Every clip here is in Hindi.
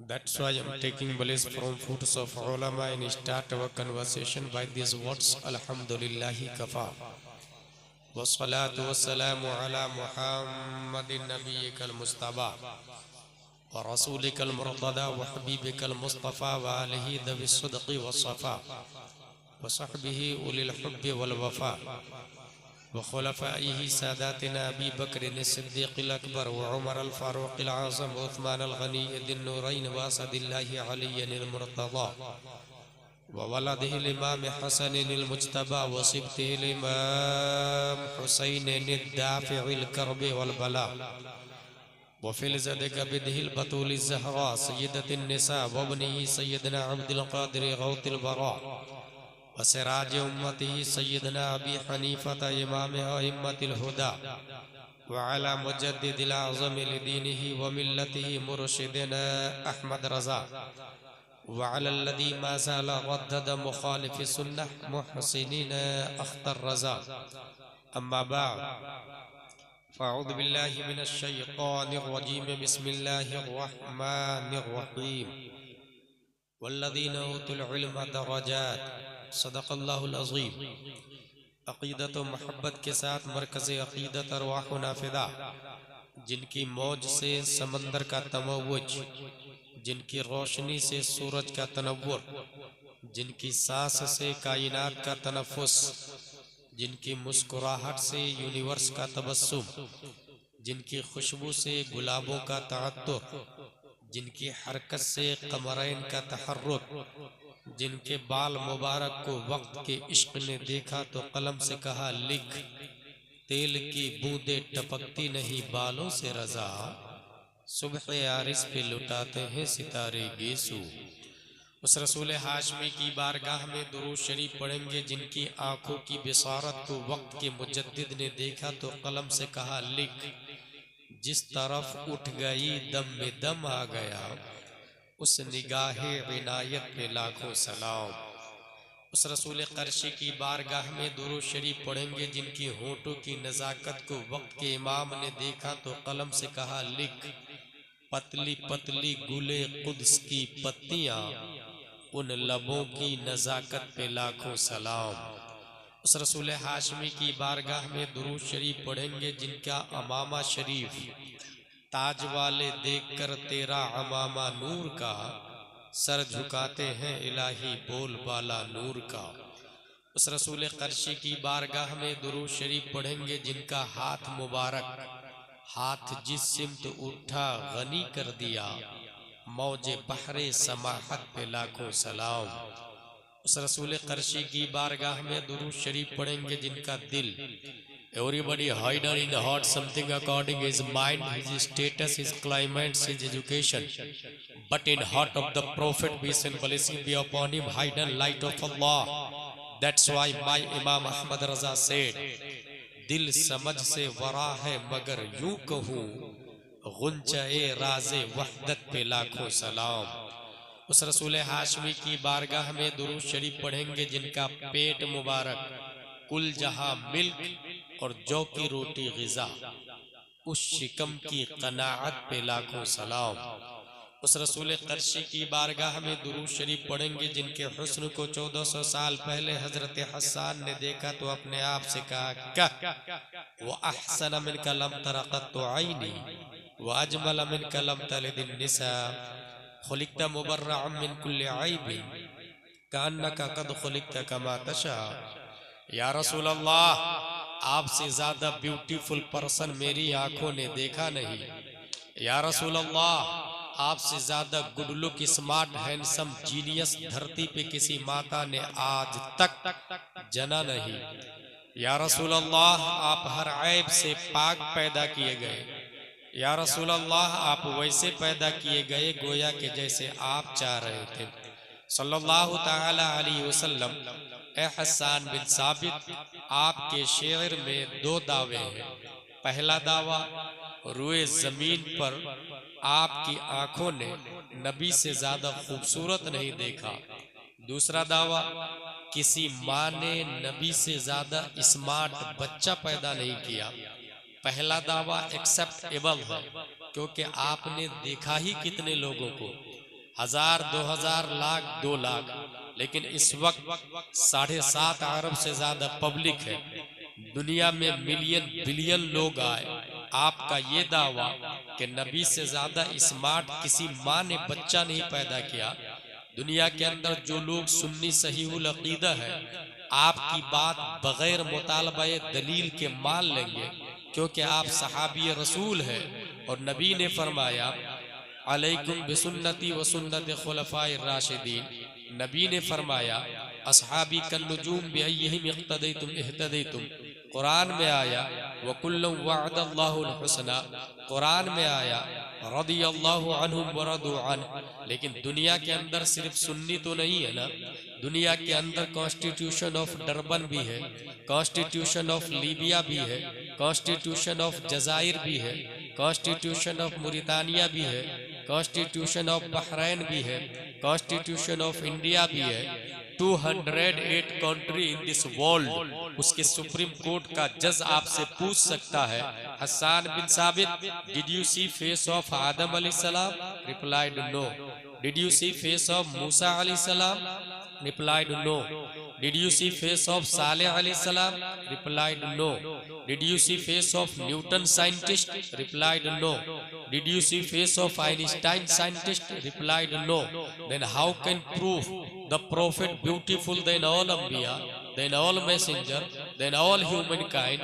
That's why I'm taking place from foods of ulama and start our conversation by these words. Alhamdulillahi kafa. Wassalatu wassalamu ala Muhammadin nabiyyikal mustafa wa rasulikal murtada wa habibikal mustafa wa alihi dhawi sidqi wa safa wa sahbihi ulil hubbi wal wafa wa khulafaihi sadatina Abi Bakr as-Siddiq al-Akbar wa Umar al-Faruq al-Azam wa Uthman al-Ghani ad-Nurayn wa Asadillahi Ali al-Murtada wa waladihi al-Imam Hasan al-Mujtaba wa sibtihi al-Imam Husayn ad-Dafi' al-Karb wal-Bala wa fil zadika bidhi al-Batul az-Zahra sayyidati an-nisa wa ibnihi sayyidina Abdul Qadir Ghawth al-Bara वसराज उम्मती Syedna अबी हनीफता इमाम अइम्मतिल हुदा व अला मुजद्दिदिल आज़म लिदीनिही व मिल्लतिही मुर्शिदना अहमद रज़ा व अला अल्लज़ी मा ज़ाला रद्दद मुखालिफ सुन्नह मुहसिनीन अख्तर रज़ा अम्मा बाद फ़अऊज़ु बिल्लाहि मिनश शैतानिर रजीम बिस्मिल्लाहिर रहमानिर रहीम वल्लज़ीना ऊतुल इल्म दरजात सदक़ल्लाहुल अज़ीम। अक़ीदत व मोहब्बत के साथ मरकज़ अक़ीदत अरवाह नाफ़िदा, जिनकी मौज से समंदर का तमव्वुज, जिनकी रोशनी से सूरज का तनव्वुर, जिनकी सांस से कायनात का तनफ़ुस, जिनकी मुस्कुराहट से यूनिवर्स का तबस्सुम, जिनकी खुशबू से गुलाबों का तअत्तुर, जिनकी हरकत से कमरैन का तहर्रुक, जिनके बाल मुबारक को वक्त के इश्क ने देखा तो कलम से कहा लिख, तेल की बूंदे टपकती नहीं बालों से रजा, सुबह आरिस पे लुटाते हैं सितारे गेसू। उस रसूल हाशमी की बारगाह में दुरूद शरीफ पढ़ेंगे जिनकी आंखों की बिसारत को वक्त के मुजद्दिद ने देखा तो कलम से कहा लिख, जिस तरफ उठ गई दम में दम आ गया, उस निगाहे इनायत पे लाखों सलाम। उस रसूल कर्शी की बारगाह में दुरूद शरीफ पढ़ेंगे जिनकी होठों की नज़ाकत को वक्त के इमाम ने देखा तो कलम से कहा लिख, पतली पतली गुले कुद्स की पत्तियां, उन लबों की नज़ाकत पे लाखों सलाम। उस रसूल हाशमी की बारगाह में दुरूद शरीफ पढ़ेंगे जिनका अमामा शरीफ ताज वाले देखकर तेरा अमामा नूर का, सर झुकाते हैं इलाही बोल बाला नूर का। उस रसूल कर्शी की बारगाह में दुरूद शरीफ पढ़ेंगे जिनका हाथ मुबारक, हाथ जिस सिमत उठा गनी कर दिया, मौजे बहरे समाहत पे लाखों सलाम। उस रसूल कर्शी की बारगाह में दुरूद शरीफ पढ़ेंगे जिनका दिल, everybody hidden in the heart something according his mind, his status, his climate, his education, but in heart of the prophet peace and blessing be upon him, hidden light of Allah. That's why my Imam Ahmad Raza said, दिल समझ से वरा है मगर यूं कहूँ, गुंचाए राज़े वहदत पे लाखों सलाम। उस रसूल हाशमी की बारगाह में दुरूद शरीफ पढ़ेंगे जिनका पेट मुबारक कुल जहां मिल्क और जौ की रोटी ग़िज़ा, उस शिकम की क़नाअत पे लाखों सलाम। उस रसूल कर्शी की बारगाह में दुरूद शरीफ पढ़ेंगे जिनके हुस्न को 1400 साल पहले हजरत हस्सान ने देखा तो अपने आप से कहा क्या वो अहसन मिन कलम तरक़त आईनी व अजमल मिन कलम तलिदिन निसा खुलिक़्ता मुबर्रअन मिन कुल्लि ऐबिन कान्नका क़द खुलिक़्ता कमा तशा। या रसूल अल्लाह, आपसे ज्यादा ब्यूटीफुल पर्सन मेरी आंखों ने देखा नहीं। या रसूल अल्लाह, आपसे ज्यादा good look smart handsome genius धरती पे किसी माता ने आज तक जना नहीं। या रसूल अल्लाह, आप हर ऐब से पाक पैदा किए गए। या रसूल अल्लाह, आप वैसे पैदा किए गए गोया के जैसे आप चाह रहे थे। सल्लल्लाहु ताला अलैहि वसल्लम। ए हस्सान बिन साबित, आपके शेर में 2 दावे हैं। पहला दावा, रुए जमीन पर आपकी आंखों ने नबी से ज्यादा खूबसूरत नहीं देखा। दूसरा दावा, किसी माँ ने नबी से ज्यादा स्मार्ट बच्चा पैदा नहीं किया। पहला दावा एक्सेप्ट एबव है, क्योंकि आपने देखा ही कितने लोगों को, 1000, 2000, लाख, 2 लाख, लेकिन इस वक्त 7.5 अरब से ज्यादा पब्लिक है। दुनिया में मिलियन बिलियन लोग आए। आपका ये दावा कि नबी से ज्यादा स्मार्ट किसी माँ ने बच्चा नहीं पैदा किया। दुनिया के अंदर जो लोग सुन्नी सहीहुल अकीदा है, आपकी बात बगैर मुतालबे दलील के मान लेंगे, क्योंकि आप सहाबी रसूल है। और नबी ने फरमाया अलैकुम बिसुन्नती व सुन्नति खुलफाए राशिदीन। नबी ने फरमाया असहाबी कन्नुजूम बिअय्यिहिम इख्तदैतुम इह्तदैतुम। कुरान में आया वकुल्लुम वअदल्लाहुल हुस्ना। कुरान में आया रदियल्लाहु अन्हुम व रदू अन्हु। लेकिन दुनिया के अंदर सिर्फ सुन्नी तो नहीं है ना, दुनिया के अंदर कॉन्स्टिट्यूशन ऑफ डरबन भी है, कॉन्स्टिट्यूशन ऑफ लीबिया भी है, कॉन्स्टिट्यूशन ऑफ जजायर भी है, कॉन्स्टिट्यूशन ऑफ मुरितानिया भी है, कॉन्स्टिट्यूशन ऑफ बहरैन भी है, कॉन्स्टिट्यूशन ऑफ इंडिया भी है। 208 कंट्री इन दिस वर्ल्ड। उसके सुप्रीम कोर्ट का जज आपसे पूछ सकता है Hasan bin Sabit, did you see face of Adam अलैहिस्सलाम? Replied no. Did you see face of Musa अलैहिस्सलाम? Replied no. Did you see face of Saleh अलैहिस्सलाम? Replied no. Did you see face of Newton scientist? Replied no. Did you see face of Einstein scientist? Replied no. Then how can proof the prophet beautiful than all Anbiya, than all messenger, than all humankind?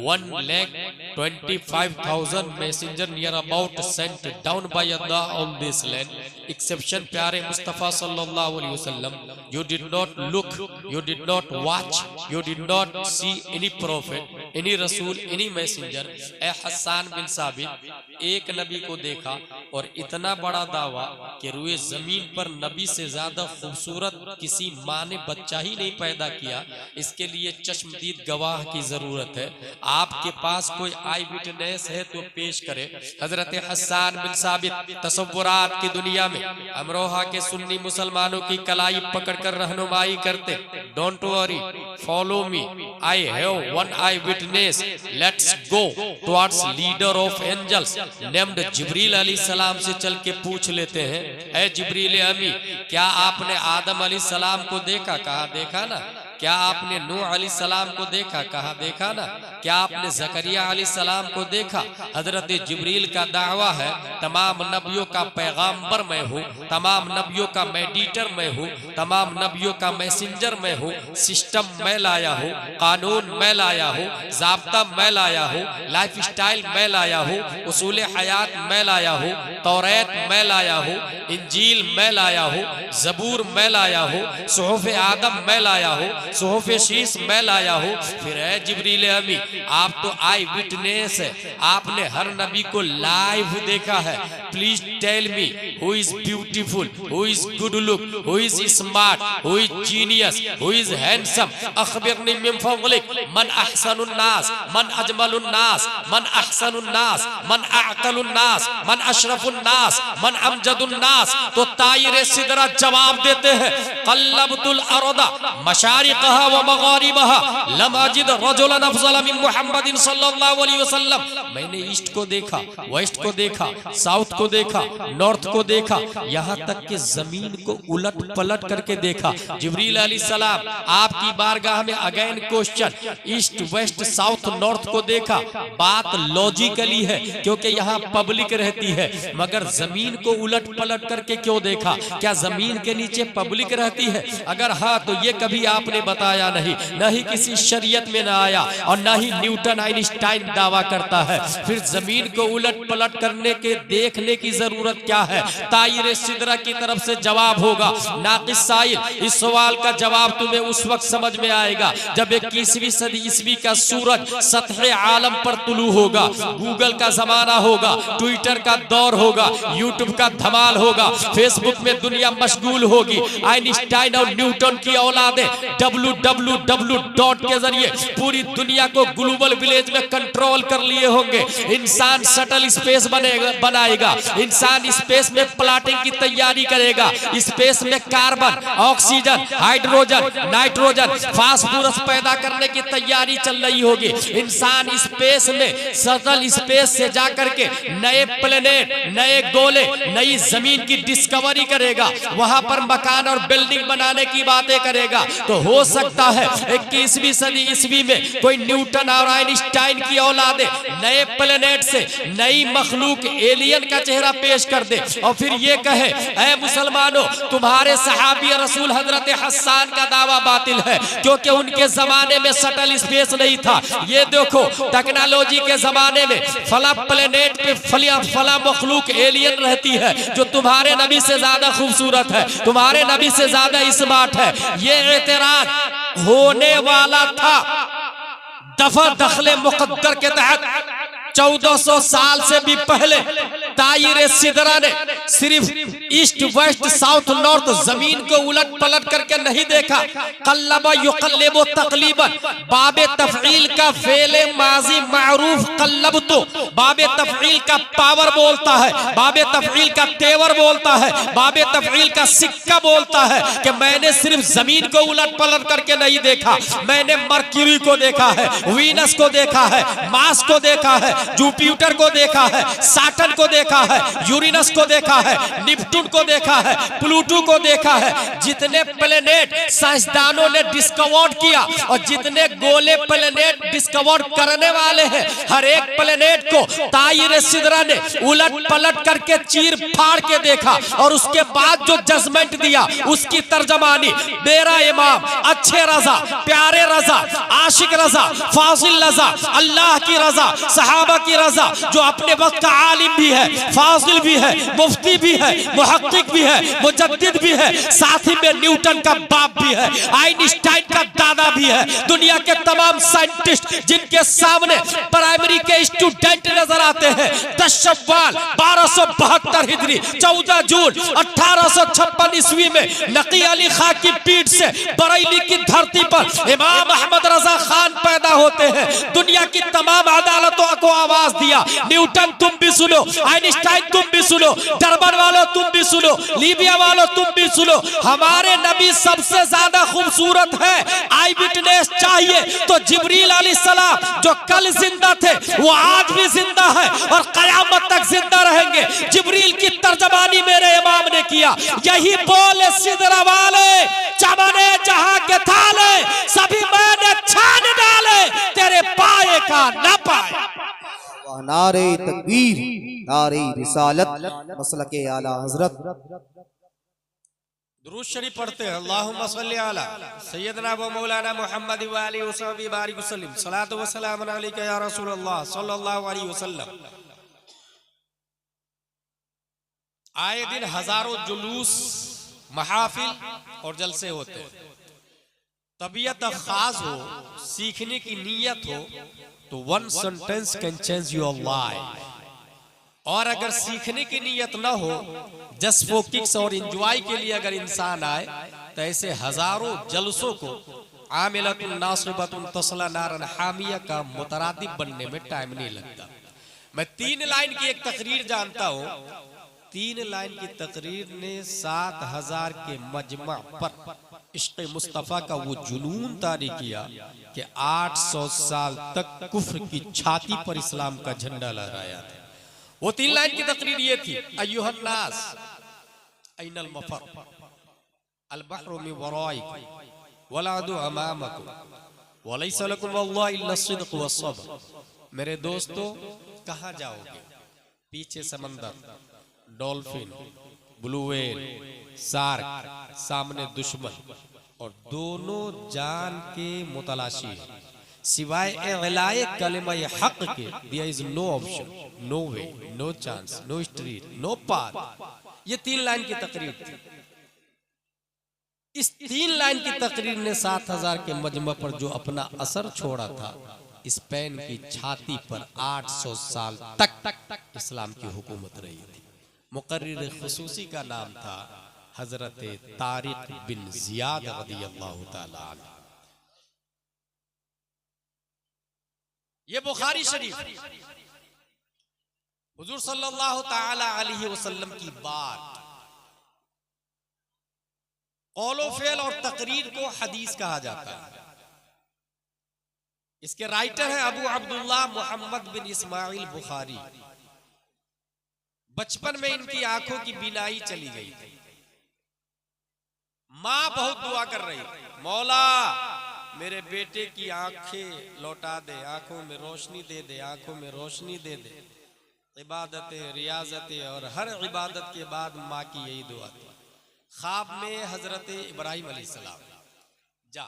1,25,000 messenger near about sent down by Allah on this land, exception प्यारे मुस्तफ़ा सल्लल्लाहु अलैहि वसल्लम। You did not look, you did not watch, you did not see any prophet, any रसूल, any messenger। ए हसन बिन साबित, एक नबी को देखा और इतना बड़ा दावा कि रुए जमीन पर नबी से ज्यादा खूबसूरत किसी माँ ने बच्चा ही नहीं पैदा किया। इसके लिए चश्मदीद गवाह की जरूरत है। आपके पास कोई आई विटनेस है तो पेश करे। हजरत हसन बिन साबित तसव्वुरात की दुनिया में अमरोहा के सुन्नी मुसलमानों की कलाई पकड़कर रहनुमाई करते। Don't worry, follow me, I have one eye witness, let's go towards leader of angels named Jibreel अलैहिस्सलाम से चल के पूछ लेते हैं, ऐ जिब्रील अमी, क्या आपने आदम अलैहिस्सलाम को देखा? कहा देखा ना। क्या आपने नूह अलैहिस्सलाम को देखा? कहा देखा ना। क्या आपने जकरिया अलैहिस्सलाम को देखा? हजरत जिब्रील का दावा है तमाम नबियों का पैगाम्बर मैं हूँ, तमाम नबियों का मेडिएटर मैं हूँ, तमाम नबियों का मैसेंजर मैं हूँ। सिस्टम मैं लाया हूँ, कानून मैं लाया हूँ, ज़ाब्ता मैं लाया हूँ, लाइफ स्टाइल मैं लाया हूँ, उसूल हयात मैं लाया हूँ, तौरात मैं लाया हूँ, इंजील मैं लाया हूँ, ज़बूर मैं लाया हूँ, सुहूफ आदम मैं लाया हूँ, सुहूफ शीस मैं लाया हूँ। फिर है जिब्रील अमी, आप तो आई विटनेस है, आपने हर नबी को लाइव देखा है। Please tell me who is beautiful, who is good look, who is smart, who is genius, who is handsome. अखबिरनी मिन फज़लिक मन अहसनुन नास, मन अजमलुन नास, मन अहसनुन नास, मन अअक़लुन नास, मन अशरफुन नास, मन अमजदुन नास। तो ताइर सिदरा जवाब देते हैं क़ल्लबतुल अर्दा मशारिक़हा व मग़ारिबहा लम अजिद रजुलन अफ़ज़ल मिन मुहम्मदिन सल्लल्लाहु अलैहि वसल्लम। मैंने ईस्ट को देखा, वेस्ट को देखा, साउथ को देखा, नॉर्थ को देखा, यहाँ तक कि जमीन को उलट पलट करके देखा। जिब्रील अलैहिस्सलाम आपकी बारगाह में again question, east west south north को देखा। बात लॉजिकली है क्योंकि यहाँ पब्लिक रहती है, मगर जमीन को उलट पलट करके क्यों देखा? क्या जमीन के नीचे पब्लिक रहती है? अगर हाँ तो ये कभी आपने बताया नहीं, न ही किसी शरीयत में न आया और न ही न्यूटन आइंस्टाइन दावा करता है। फिर जमीन को उलट पलट करने के देखने की जरूरत क्या है? ताइर सिदरा की तरफ से जवाब होगा नाक़िस साइल। इस सवाल का जवाब तुम्हें उस वक्त समझ में आएगा जब 21वीं सदी ईस्वी का सूरज सतह आलम पर तुलू होगा, गूगल का जमाना होगा, ट्विटर का दौर होगा, यूट्यूब का धमाल होगा, फेसबुक में दुनिया मशगूल होगी। आइंस्टाइन और न्यूटन की औलादे www. के जरिए पूरी दुनिया को ग्लोबल विलेज में कंट्रोल कर लिए होंगे। इंसान शटल स्पेस बनाएगा, इंसान स्पेस में प्लाटिंग की तैयारी करेगा, स्पेस में carbon, oxygen, hydrogen, nitrogen, phosphorus पैदा करने की तैयारी चल रही होगी। इंसान स्पेस में सटल स्पेस से जाकर के नए प्लेनेट, नए गोले, नई जमीन की डिस्कवरी करेगा, वहां पर मकान और बिल्डिंग बनाने की बातें करेगा। तो हो सकता है 21वीं सदी ईस्वी में कोई न्यूटन और आइंस्टाइन की औलादे नए प्लेनेट से नई मखलूक एलियन का चेहरा पेश कर दे और फिर ये कहे, ऐ मुसलमानों, तुम्हारे सहाबी रसूल हजरत हसन का दावा बातिल है, क्योंकि उनके जमाने में सटल स्पेस नहीं था। ये देखो टेक्नोलॉजी के जमाने में फला प्लेनेट पे फला मखलूक एलियन रहती है जो तुम्हारे नबी से ज्यादा खूबसूरत है, तुम्हारे नबी से ज्यादा स्मार्ट है। ये एतराज होने वाला था दफा दखले मुकद्दर के तहत 1400 साल से भी पहले तायरे सिदरा ने सिर्फ ईस्ट वेस्ट साउथ नॉर्थ जमीन को उलट पलट करके नहीं देखा। कल्लबा युकल्लिबु तकलीबन, बाबे तफईल का फेले माजी मारूफ कल्लब, तो बाबे तफईल का पावर बोलता है, बाबे तफईल का तेवर बोलता है, बाबे तफईल का सिक्का बोलता है कि मैंने सिर्फ जमीन को उलट पलट करके नहीं देखा, मैंने मर्क्यूरी को देखा है, वीनस को देखा है, मार्स को देखा है, जुपिटर को देखा है, सैटर्न को देखा है, यूरेनस को देखा है, नेपच्यून को देखा है, प्लूटो को देखा है। जितने प्लेनेट साइंसदानों ने डिस्कवर किया और जितने गोले प्लेनेट डिस्कवर करने वाले हैं, हर एक प्लेनेट को तायरे सिदरा ने उलट पलट करके चीर फाड़ के देखा और उसके बाद जो जजमेंट दिया उसकी तर्जमानी मेरा इमाम, अच्छे रजा, प्यारे रजा, आशिक रजा, फाजिल रजा, अल्लाह की रजा, सहाबा की रजा, जो अपने वक्त का आलिम भी है, फाजिल भी है, मुफ्ती भी है, मुहक्किक भी है, मुजद्दिद भी है, साथ ही में न्यूटन का बाप भी है, आइंस्टाइन का दादा भी है। दुनिया के तमाम साइंटिस्ट जिनके सामने प्राइमरी के स्टूडेंट नजर आते हैं, 10 शव्वाल 1272 हिजरी 14 जून 1856 ईस्वी में नकी अली खां की पीठ से बरेली की धरती पर इमाम अहमद रजा खान पैदा होते हैं। दुनिया की तमाम अदालतों को आवाज दिया, न्यूटन तुम भी सुनो, आइंस्टाइन तुम भी सुनो, डरबन वालों तुम भी सुनो, लीबिया वालों तुम भी सुनो, हमारे नबी सबसे ज्यादा खूबसूरत है। आई विटनेस चाहिए तो जिब्रील अलैहिस्सलाम जो कल जिंदा थे वो आज भी जिंदा है और कयामत तक जिंदा रहेंगे। जिब्रील की तर्जमानी मेरे इमाम ने किया, यही बोले सिदरा वाले, चमने जहां के थाले, सभी मैंने छान डाले, तेरे पाए का न पाए। नारे तकबीर, नारे रिसालत, मसलके आला हजरत। दुरूद शरीफ पढ़ते हैं, अल्लाहुम्मा सल्ली अला सय्यदना व मौलाना मुहम्मद व आलिहि व सहबी बारिक वसल्लम, सलातु व सलाम अलैका या रसूलल्लाह सल्लल्लाहु अलैहि वसल्लम। आए दिन हजारों जुलूस, महफिल और जलसे होते हैं। तबीयत खास हो, सीखने की नीयत हो तो one sentence can change your life. और अगर सीखने की नीयत ना हो, जस्ट फॉर किक्स और एंजॉय के लिए अगर इंसान आए तो ऐसे हजारों जलसों को आमिलतुन नासिबतुन तस्ला नारन हामिया का मुतरादिब बनने में टाइम नहीं लगता। मैं 3 लाइन की एक तकरीर जानता हूँ, 3 लाइन की तकरीर ने 7000 के मजमा पर इश्क़ मुस्तफ़ा का वो जुनून तारी किया कि 800 साल तक कुफ्र की छाती पर इस्लाम का झंडा लहराया था। वो 3 लाइन की तकरीर ये थी, अय्युहन्नास ऐनल मफर, अल बहरु मिन वराइकुम वल अदु अमामकुम वलैसा लकुम वल्लाहि इल्ला सिद्क़ वस्सब्र। मेरे दोस्तों, कहाँ जाओगे? पीछे समंदर, डॉल्फिन, ब्लू व्हेल, शार्क, सामने दुश्मन, और दोनों जान के मुतलाशी है। सिवाय इलाए कलिमा हक के there is no option, no way, no chance, no street, no path. ये 3 लाइन की तकरीर थी। इस 3 लाइन की तकरीर ने 7000 के मजमा पर जो अपना असर छोड़ा था, स्पेन की छाती पर 800 साल तक इस्लाम की हुकूमत रही थी। मुकर्रिर खुसूसी का नाम था हजरत तारिक बिन जियाद रज़ियल्लाहु ताला अन्हु। ये बुखारी शरीफ, हुजूर सल्लल्लाहु ताला अलैहि वसल्लम की बात, कौलो फेल और तकरीर को हदीस कहा जाता है। इसके राइटर हैं अबू अब्दुल्लाह मोहम्मद बिन इस्माइल बुखारी। बचपन में इनकी आंखों की बीनाई चली गई थी। मां बहुत दुआ कर रही थी, मौला मेरे बेटे की आंखें लौटा दे, आंखों में रोशनी दे दे, आंखों में रोशनी दे दे। इबादतें, रियाजतें और हर इबादत के बाद माँ की यही दुआ थी। ख्वाब में हजरत इब्राहिम अलैहिस्सलाम, जा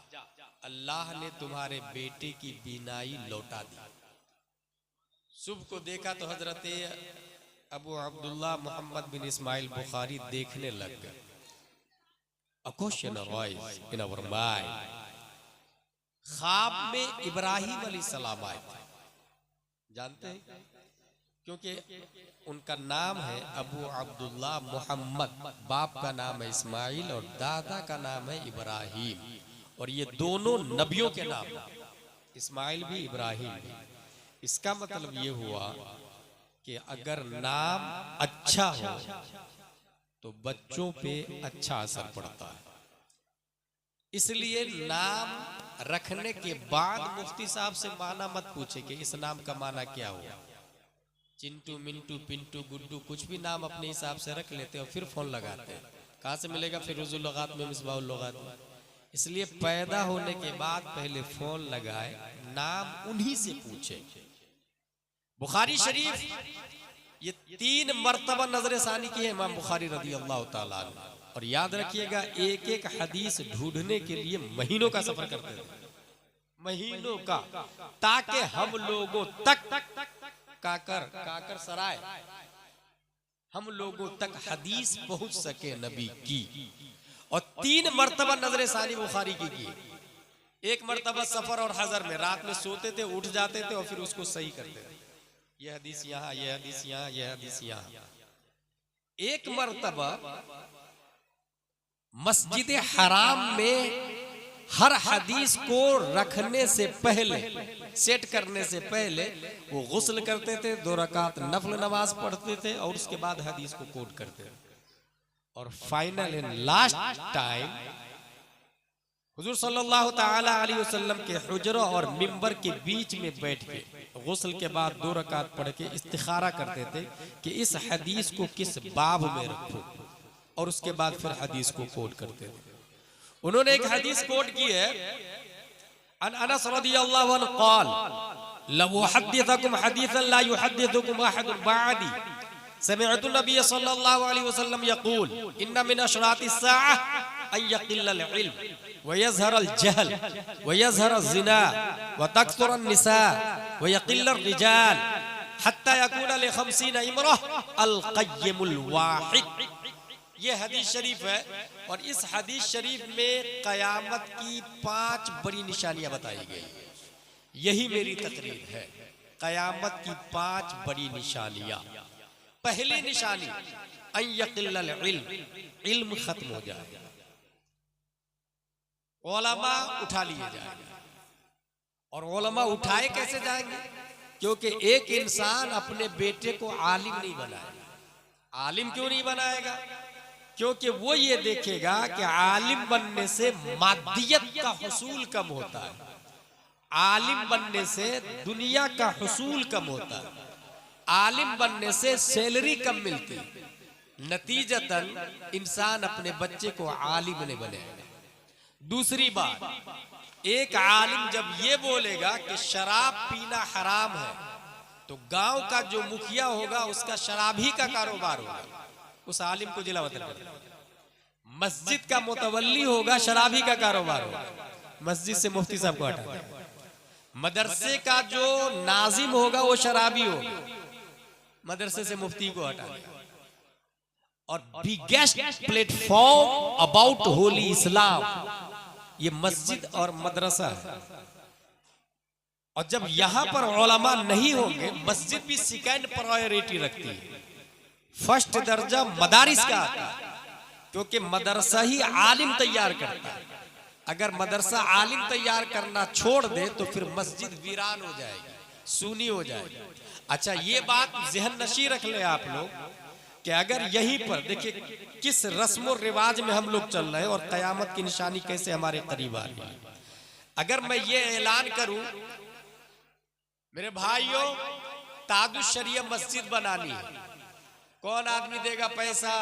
अल्लाह ने तुम्हारे बेटे की बीनाई लौटा दी। सुबह को देखा तो हजरत अबू अब्दुल्लाह मोहम्मद बिन इस्माइल बुखारी देखने लग गए। A question arise in our mind. ख्वाब में इब्राहिम अलैहिस्सलाम आए थे, जानते हैं? क्योंकि उनका नाम है अबू अब्दुल्लाह मोहम्मद, बाप का नाम है इस्माइल और दादा का नाम है इब्राहिम, और ये दोनों नबियों के नाम, इस्माइल भी इब्राहिम भी। इसका मतलब ये हुआ कि अगर नाम अच्छा हो तो बच्चों पे अच्छा असर पड़ता है। इसलिए नाम रखने के बाद मुफ्ती साहब से माना मत पूछे कि इस नाम का माना क्या हुआ। चिंटू, मिंटू, पिंटू, गुड्डू, कुछ भी नाम अपने हिसाब से रख लेते हैं और फिर फोन लगाते हैं। कहाँ से मिलेगा फिरोजुल लुगात में, मिसबाहुल लुगात में। इसलिए पैदा होने के बाद पहले फोन लगाए, नाम उन्हीं से पूछे। बुखारी शरीफ ये 3 मर्तबा नजर सानी की है इमाम बुखारी रदी अल्लाह ताला अन्हु। और याद रखिएगा, एक एक हदीस ढूंढने के लिए महीनों का सफर करते थे, महीनों का, ताकि हम लोगों तक काकर सराय हम लोगों तक हदीस पहुंच सके नबी की। और 3 मर्तबा नजर सानी बुखारी की। एक मर्तबा सफर और हजर में, रात में सोते थे, उठ जाते थे और फिर उसको सही करते थे। ये हदीस यहाँ, ये हदीस यहाँ, ये हदीस यहाँ। एक मर्तबा मस्जिद हराम में हर हदीस को रखने से पहले, सेट करने से पहले वो गुस्ल करते थे, 2 रकात नफल नमाज पढ़ते थे और उसके बाद हदीस को कोट करते थे। और फाइनल एंड लास्ट टाइम हुजूर सल्लल्लाहु ताला अलैहि वसल्लम के हुजरा और मिंबर के बीच में बैठ के गुस्ल के बाद 2 रकात पढ़ के इस्तिखारा करते थे कि इस हदीस को किस बाब में रखूं, और उसके बाद फिर हदीस को कोट करते थे। उन्होंने एक हदीस कोट की है, अन अनस रदियल्लाहु अन्हु क़ाल लौ उहद्दिथुकुम हदीसन ला युहद्दिथुकुम अहदुन बअदी समिअतु नबी सल्लल्लाहु अलैहि वसल्लम यक़ूल इन्न मिन अशरातिस साअह अन यक़िल्लल इल्म व यज़हरल जहल व यज़हरज ज़िना व तकसुरन निसा व यक़िल्लर रिजाल हत्ता यकून लि 50 इमरह अल क़य्यिमुल वाहिद। ये हदीस शरीफ है, और इस हदीस शरीफ में कयामत की 5 बड़ी निशानियां बताई गई। यही मेरी तकरीर है, कयामत की 5 बड़ी निशानियां। पहली निशानी अन यक़िल्लल इल्म, इल्म खत्म हो जाएगा, उलमा उठा लिए जाएंगे। और उलमा उठाए कैसे जाएंगे? क्योंकि एक इंसान अपने बेटे को आलिम नहीं बनाएगा। आलिम क्यों नहीं बनाएगा? क्योंकि वो ये देखेगा कि आलिम बनने से मादियत का हुसूल कम होता है, आलिम बनने से दुनिया का हुसूल कम होता है, आलिम बनने से सैलरी कम मिलती है। नतीजतन इंसान अपने बच्चे को आलिम नहीं बनेगा। दूसरी बात, एक आलिम जब ये बोलेगा कि शराब पीना हराम है, तो गांव का जो मुखिया होगा उसका शराब ही का कारोबार होगा, उस आलिम को जिला वतन कर देगा। मस्जिद का मुतवल्ली होगा, शराबी का कारोबार होगा, मस्जिद से मुफ्ती साहब को हटा देगा। मदरसे का जो नाजिम होगा वो शराबी होगा, मदरसे से मुफ्ती को हटा देगा। और बिगेस्ट प्लेटफॉर्म अबाउट होली इस्लाम ये मस्जिद और मदरसा है। और जब यहां पर उलमा नहीं होंगे, मस्जिद भी सेकंड प्रायोरिटी रखती है, फर्स्ट दर्जा मदारिस का आता है, क्योंकि मदरसा ही आलिम तैयार करता है। अगर मदरसा आलिम तैयार करना छोड़ दे तो फिर मस्जिद वीरान हो जाएगी, सुनी हो जाए। अच्छा, ये बात जहन नशी रख ले आप लोग कि अगर यहीं पर देखिए किस रस्म और रिवाज में हम लोग चल रहे हैं और कयामत की निशानी कैसे हमारे करीब आ रही है। अगर मैं ये ऐलान करूं मेरे भाइयों तादुश शरिया मस्जिद बनानी है, कौन आदमी देगा पैसा?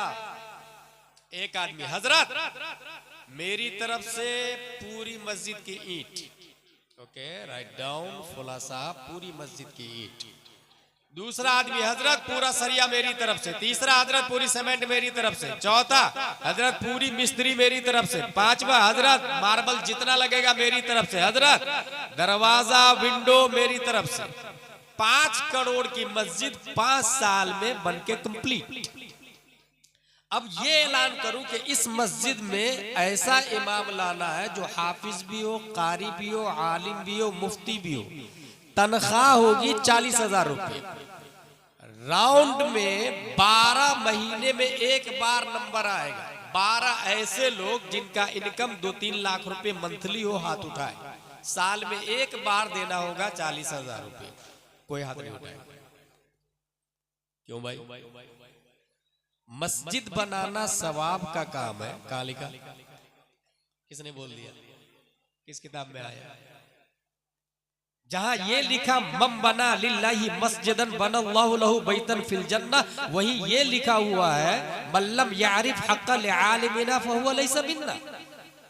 एक आदमी, हजरत मेरी तरफ से पूरी मस्जिद की ईंट, ओके राइट डाउन फुला साहब, पूरी मस्जिद की ईंट। दूसरा आदमी, हजरत पूरा सरिया मेरी तरफ से। तीसरा, हजरत पूरी सीमेंट मेरी तरफ से। चौथा, हजरत पूरी मिस्त्री मेरी तरफ से। पांचवा, हजरत मार्बल जितना लगेगा मेरी तरफ से। हजरत दरवाजा विंडो मेरी तरफ से। 5 करोड़ की मस्जिद 5 साल में बनके कंप्लीट। अब ये ऐलान करूं कि इस मस्जिद में ऐसा इमाम लाना है जो हाफिज भी हो, कारी भी हो, आलिम भी हो, मुफ्ती भी हो। तनख्वाह होगी 40,000 रुपए। राउंड में 12 महीने में एक बार नंबर आएगा। 12 ऐसे लोग जिनका इनकम 2-3 लाख रुपए मंथली हो, हाथ उठाए। साल में एक बार देना होगा 40,000 रुपए। कोई हाथ नहीं उठाएगा। क्यों भाई? मस्जिद बनाना सवाब का काम है। कालिका किसने बोल दिया? किस किताब में आया? जहां ये लिखा मम बना लिल्लाही मस्जिदन बनल्लाहु लहु बैतन फिल जन्नह, वही ये लिखा हुआ है मल्लम यारिफ हक़्क़ल आलिमिना फहुवा लैसा मिन्ना।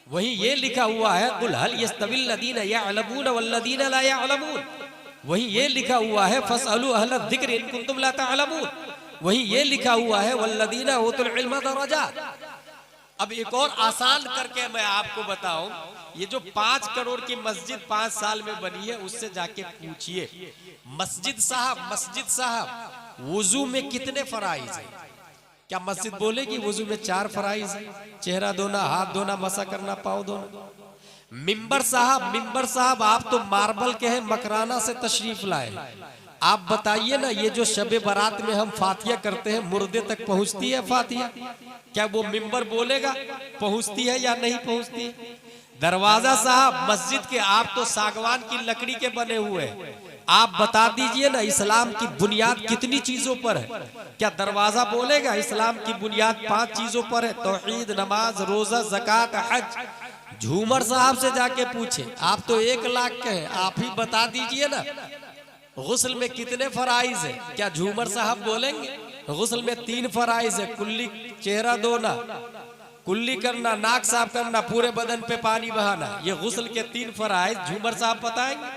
वही ये लिखा हुआ है कुल हल यस्तविल लदीना यअलमून वल्लदीना ला यअलमून। वही ये लिखा हुआ है फसअलू अहल ज़िक्र इन कुंतुम ला तअलमून। वही ये लिखा हुआ है वल्लदीना उतुल इल्म दरजात। अब एक और आसान करके मैं आपको बताऊं, ये जो 5 करोड़ की मस्जिद 5 साल में बनी है, उससे जाके पूछिए मस्जिद साहब वुजू में कितने फराइज है? क्या मस्जिद बोलेगी वुजू में 4 फराइज है? चेहरा धोना, हाथ धोना, मसा करना, पाँव धोना। मिंबर साहब आप तो मार्बल के हैं, मकराना से तशरीफ लाए। आप बताइए ना, ये जो शबे बारात में हम फातिया करते हैं, मुर्दे तक पहुंचती है फातिया? क्या वो मिंबर बोलेगा पहुंचती है या नहीं पहुंचती? दरवाजा साहब मस्जिद के आप तो सागवान की लकड़ी के बने हुए हैं। आप बता दीजिए ना, इस्लाम की बुनियाद कितनी चीजों पर है? क्या दरवाजा बोलेगा इस्लाम की बुनियाद 5 चीजों पर है? तौहीद, नमाज, रोजा, ज़कात, हज। झूमर साहब से जाके पूछे, आप तो 1 लाख के हैं, आप ही बता दीजिए ना गुस्ल में कितने फराइज है? क्या झूमर साहब बोलेंगे? गुस्ल में 3 फराइज है, कुल्ली चेहरा धोना, कुल्ली करना, नाक साफ करना, पूरे बदन पे पानी बहाना। ये गुस्ल के 3 फराइज झूमर साहब बताएंगे?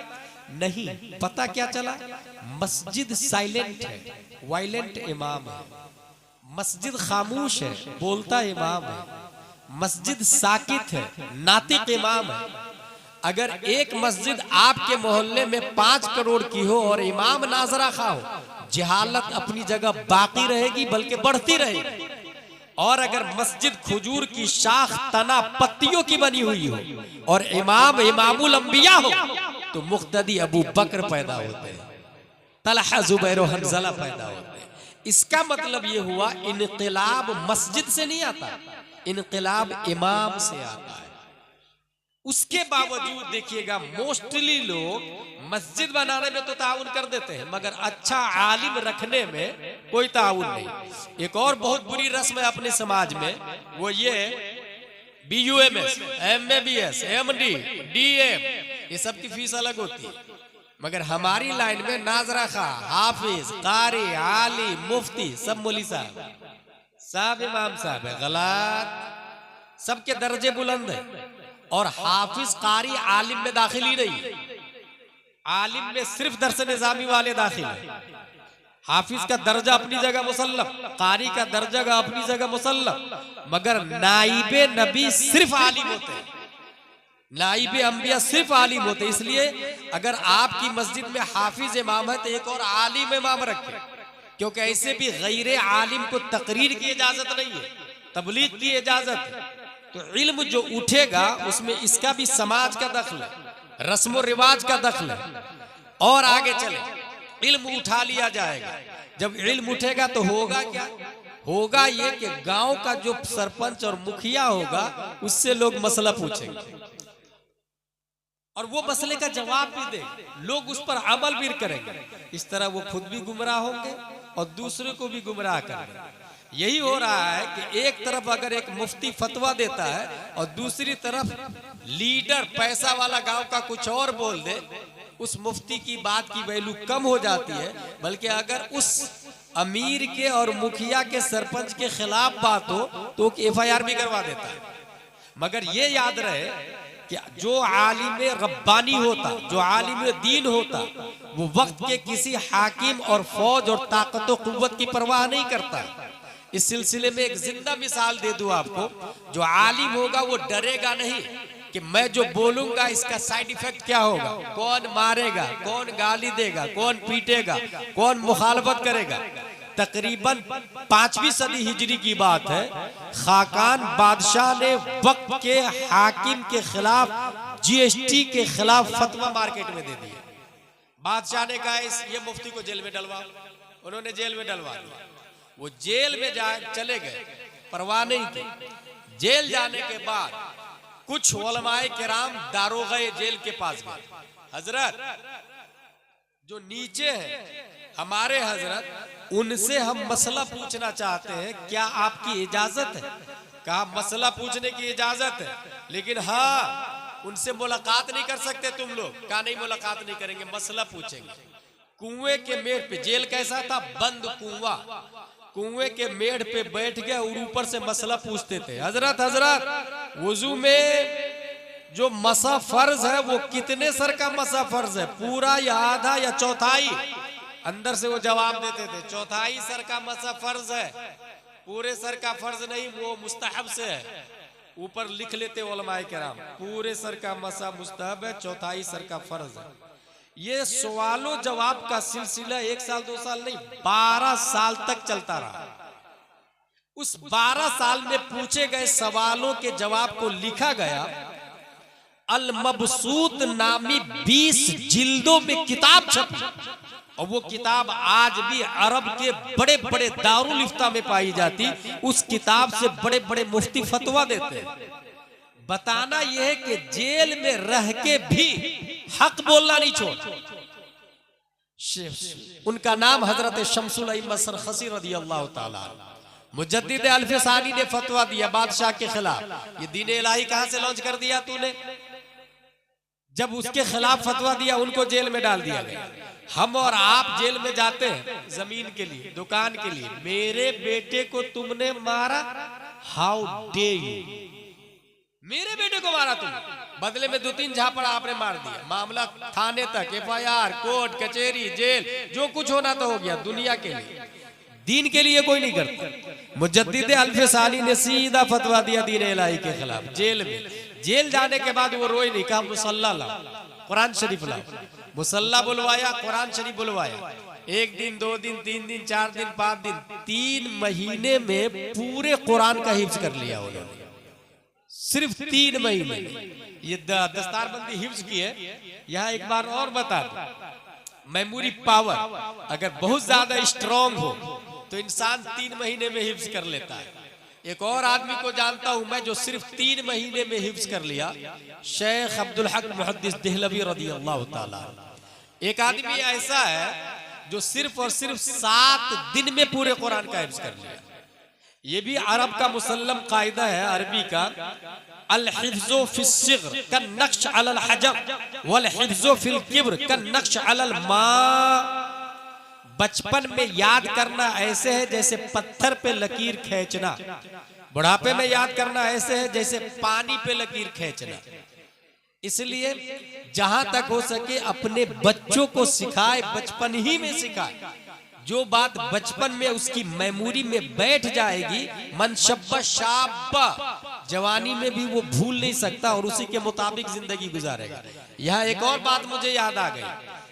नहीं। पता क्या चला? मस्जिद साइलेंट है, वायलेंट इमाम है। मस्जिद खामोश है, बोलता इमाम है। मस्जिद साकित है, नातिक इमाम है। अगर एक मस्जिद आपके मोहल्ले में 5 करोड़ की हो और इमाम नाजरा खा हो, जहालत अपनी जगह बाकी रहेगी बल्कि बढ़ती रहेगी। और अगर मस्जिद खजूर की शाख, तना, पत्तियों की बनी हुई हो और इमाम इमामुल अंबिया हो, तो मुक्तदी अबू बकर पैदा होते हैं, तलहा, जुबैर और हंज़ला पैदा होते हैं। इसका मतलब ये हुआ इनक़िलाब मस्जिद से नहीं आता, इनक़िलाब इमाम से आता है। उसके बावजूद देखिएगा मोस्टली लोग मस्जिद बनाने में तो ताउन कर देते हैं, मगर अच्छा आलिम रखने में कोई ताउन नहीं। एक और बहुत बुरी रस्म है अपने समाज में, वो ये BUMS, MABS, MD, DM, ये सब की फीस अलग होती है। मगर हमारी लाइन में नाजरा खा, हाफिज, कारी, आली, मुफ्ती सब मौली साहब इमाम साहब है। गलत। सबके दर्जे बुलंद है और हाफिज, कारी, आलिम में दाखिल ही नहीं। आलिम में सिर्फ दरस निजामी वाले दाखिल है। हाफिज का दर्जा अपनी जगह मुसल्लम, कारी का दर्जा अपनी जगह मुसल्लम, मगर नाइबे नबी सिर्फ आलिम होते हैं, नाइबे अंबिया सिर्फ आलिम होते। इसलिए अगर आपकी मस्जिद में हाफिज इमाम है तो एक और आलिम इमाम रखें, क्योंकि ऐसे भी गैर आलिम को तकरीर की इजाजत नहीं है, तबलीग की इजाजत है। तो इल्म जो उठेगा उसमें इसका भी समाज का दखल है, रस्म और रिवाज का दखल है। और आगे चले इल्म उठा लिया जाएगा। जब इल्म उठेगा तो होगा क्या? होगा ये कि गांव का जो सरपंच और मुखिया होगा उससे लोग मसला पूछेंगे। और वो मसले का जवाब भी दे, लोग उस पर अमल भी करेंगे। इस तरह वो खुद भी गुमराह होंगे और दूसरे को भी गुमराह करेंगे। यही हो रहा है कि एक तरफ अगर एक मुफ्ती फतवा देता है और दूसरी तरफ लीडर पैसा वाला गांव का कुछ और बोल दे, उस मुफ्ती की बात की वैल्यू कम हो जाती है। बल्कि अगर उस अमीर के और मुखिया के सरपंच के खिलाफ बात हो तो FIR भी करवा देता है। मगर ये याद रहे कि जो आलिम रब्बानी होता, जो आलिम दीन होता, वो वक्त के किसी हाकिम और फौज और ताकत और कुव्वत की परवाह नहीं करता। इस सिलसिले में एक जिंदा मिसाल दे दूं आपको। जो आलिम होगा वो डरेगा नहीं कि मैं जो बोलूंगा इसका साइड इफेक्ट क्या होगा, कौन मारेगा, कौन गाली देगा, कौन पीटेगा, कौन मुखालफत करेगा। तकरीबन 5वीं सदी हिजरी की बात है, खाकान बादशाह ने वक्त के हाकिम के खिलाफ GST के खिलाफ फतवा मार्केट में दे दिया। बादशाह ने कहा ये मुफ्ती को जेल में डलवाओ। उन्होंने जेल में डलवा दिया। वो जेल में चले गए, परवाह नहीं थी। जेल जाने के बाद कुछ उलमाए किराम दारोगे जेल के पास गए, हजरत जो नीचे हैं हमारे हजरत, उनसे हम मसला पूछना चाहते हैं, क्या आपकी इजाजत है? कहा मसला पूछने की इजाजत है, लेकिन हाँ उनसे मुलाकात नहीं कर सकते तुम लोग। कहा नहीं मुलाकात नहीं करेंगे, मसला पूछेंगे। कुएं के मेड़ पे, जेल कैसा था, बंद कुआं, कुएं के मेड़ पे बैठ गए और ऊपर से मसला पूछते थे। हजरत वुजू में जो मसा फर्ज है वो कितने सर का मसा फर्ज है, पूरा या आधा या चौथाई? अंदर से वो जवाब देते थे चौथाई सर का मसा फर्ज है, पूरे सर का फर्ज नहीं, वो मुस्तहब से है। ऊपर लिख लेते उलमाए किराम, पूरे सर का मसा मुस्तहब है, चौथाई सर का फर्ज है। ये सवालों जवाब का सिलसिला 1 साल 2 साल नहीं, 12 साल तक चलता रहा। उस 12 साल में पूछे गए सवालों के जवाब को लिखा गया। अल मबसूत नामी 20 जिल्दों में किताब छपी, और वो किताब आज भी अरब के बड़े बड़े दारुल इफ्ता में पाई जाती। उस किताब से बड़े बड़े मुफ्ती फतवा देते हैं। बताना यह है कि जेल में रह के भी हक बोलना नहीं छोड़। उनका नाम हजरत शमसुल अइम्मा सरखसी रदियल्लाहु ताला, मुजद्दिद अल्फसानी ने फतवा दिया बादशाह के खिलाफ। ये दीन इलाही कहां से लॉन्च कर दिया तूने? जब उसके खिलाफ फतवा दिया उनको जेल में डाल दिया गया। हम और आप जेल में जाते हैं जमीन के लिए, दुकान के लिए, मेरे बेटे को तुमने मारा, हाउ डे यू, मेरे बेटे को मारा तुमने, बदले में 2-3 झापड़ आपने मार दिया। मामला थाने तक, FIR, कोर्ट कचहरी, जेल, जो कुछ होना तो हो गया। दुनिया के लिए, दीन के लिए कोई नहीं करता। मुजद्दिद अल्फसानी ने सीधा फतवा दिया दीन इलाही के खिलाफ जेल में। जेल जाने के बाद वो रोए नहीं, कहा मुसल्ला लाओ, कुरान शरीफ लाओ। मुसल्ला बुलवाया, कुरान शरीफ बुलवाया। 1 दिन 2 दिन 3 दिन 4 दिन 5 दिन 3 महीने में पूरे कुरान का हिफ्ज कर लिया उन्होंने, सिर्फ 3 महीने। ये दस्तारबंदी हिफ्ज की है। यहाँ एक बार और बता दूं, मेमोरी पावर अगर बहुत ज्यादा स्ट्रांग हो तो इंसान 3 महीने में हिफ्ज कर लेता है। एक और आदमी को जानता हूं मैं जो सिर्फ 3 महीने में हिफ्ज कर लिया, शेख अब्दुल हक मुहद्दिस देहलवी रदियल्लाहु ताला। एक आदमी ऐसा है जो सिर्फ और सिर्फ 7 दिन में पूरे कुरान का हिफ्ज कर लिया। ये भी अरब का मुसल्लम कायदा है, अरबी का, अल हिफ्ज़ो फिस सिग़्र कन नक्श अलल हजर वल हिफ्ज़ो फिल किब्र कन नक्श अलल मा। बचपन में याद करना ऐसे है जैसे पत्थर पे लकीर खींचना, बुढ़ापे में याद करना ऐसे है जैसे पानी पे लकीर खींचना। इसलिए जहां तक हो सके अपने बच्चों को सिखाए, बचपन ही में सिखाए। जो बात बचपन में उसकी मेमोरी में बैठ जाएगी, मनशब्बा शाब्बा, जवानी में भी वो भूल नहीं सकता और उसी के मुताबिक जिंदगी गुजारेगा। यहाँ एक और बात मुझे याद आ गई,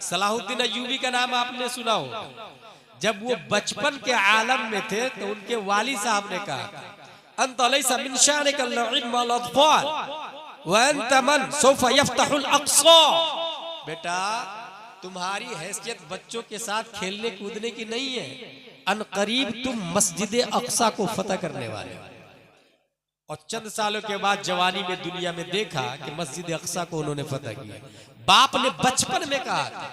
सलाहुद्दीन अय्यूबी का नाम आपने सुना हो। जब वो बचपन के आलम में थे तो उनके वाली साहब ने कहा, अंत लैसा मिन शानिक अल-इल्म वल अत्फाल व अंत मन सौफ यफ्तहुल अक़सा। बेटा तुम्हारी हैसियत बच्चों के साथ खेलने कूदने की नहीं है, अनकरीब तुम मस्जिद अक़सा को फतह करने वाले हो। और चंद सालों के बाद जवानी में दुनिया में देखा कि मस्जिद अक्सा को उन्होंने फतह किया। बाप ने बचपन में कहा था।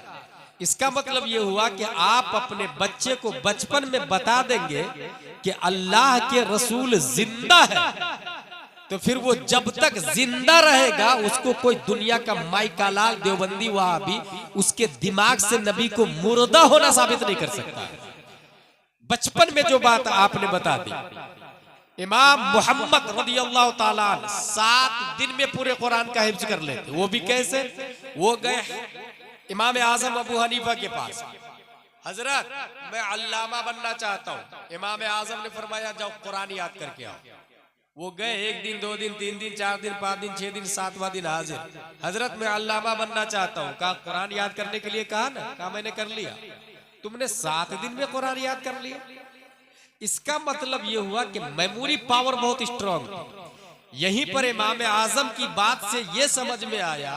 इसका मतलब यह हुआ कि आप अपने बच्चे को बचपन में बता देंगे कि अल्लाह के रसूल जिंदा है, तो फिर वो जब तक जिंदा रहेगा उसको कोई दुनिया का माइकालाल देवबंदी वहाबी उसके दिमाग से नबी को मुर्दा होना साबित नहीं कर सकता। बचपन में जो बात आपने बता दी। इमाम मोहम्मद रदियल्लाहु ताला 7 दिन में पूरे कुरान का हिफ्ज कर लेते। वो भी कैसे? वो गए इमाम आजम अबू हनीफा के पास, हजरत मैं अल्लामा बनना चाहता हूँ। इमाम आजम ने फरमाया जाओ कुरान याद करके आओ। वो गए, 1 दिन 2 दिन 3 दिन 4 दिन 5 दिन 6 दिन 7वां दिन हाजिर, हजरत मैं अल्लामा बनना चाहता हूँ। कहा कुरान याद करने के लिए कहा ना? कहा मैंने कर लिया। तुमने 7 दिन में कुरान याद कर लिया। इसका मतलब यह हुआ कि मेमोरी पावर बहुत स्ट्रांग थी। यहीं पर इमाम आजम की बात से यह समझ में आया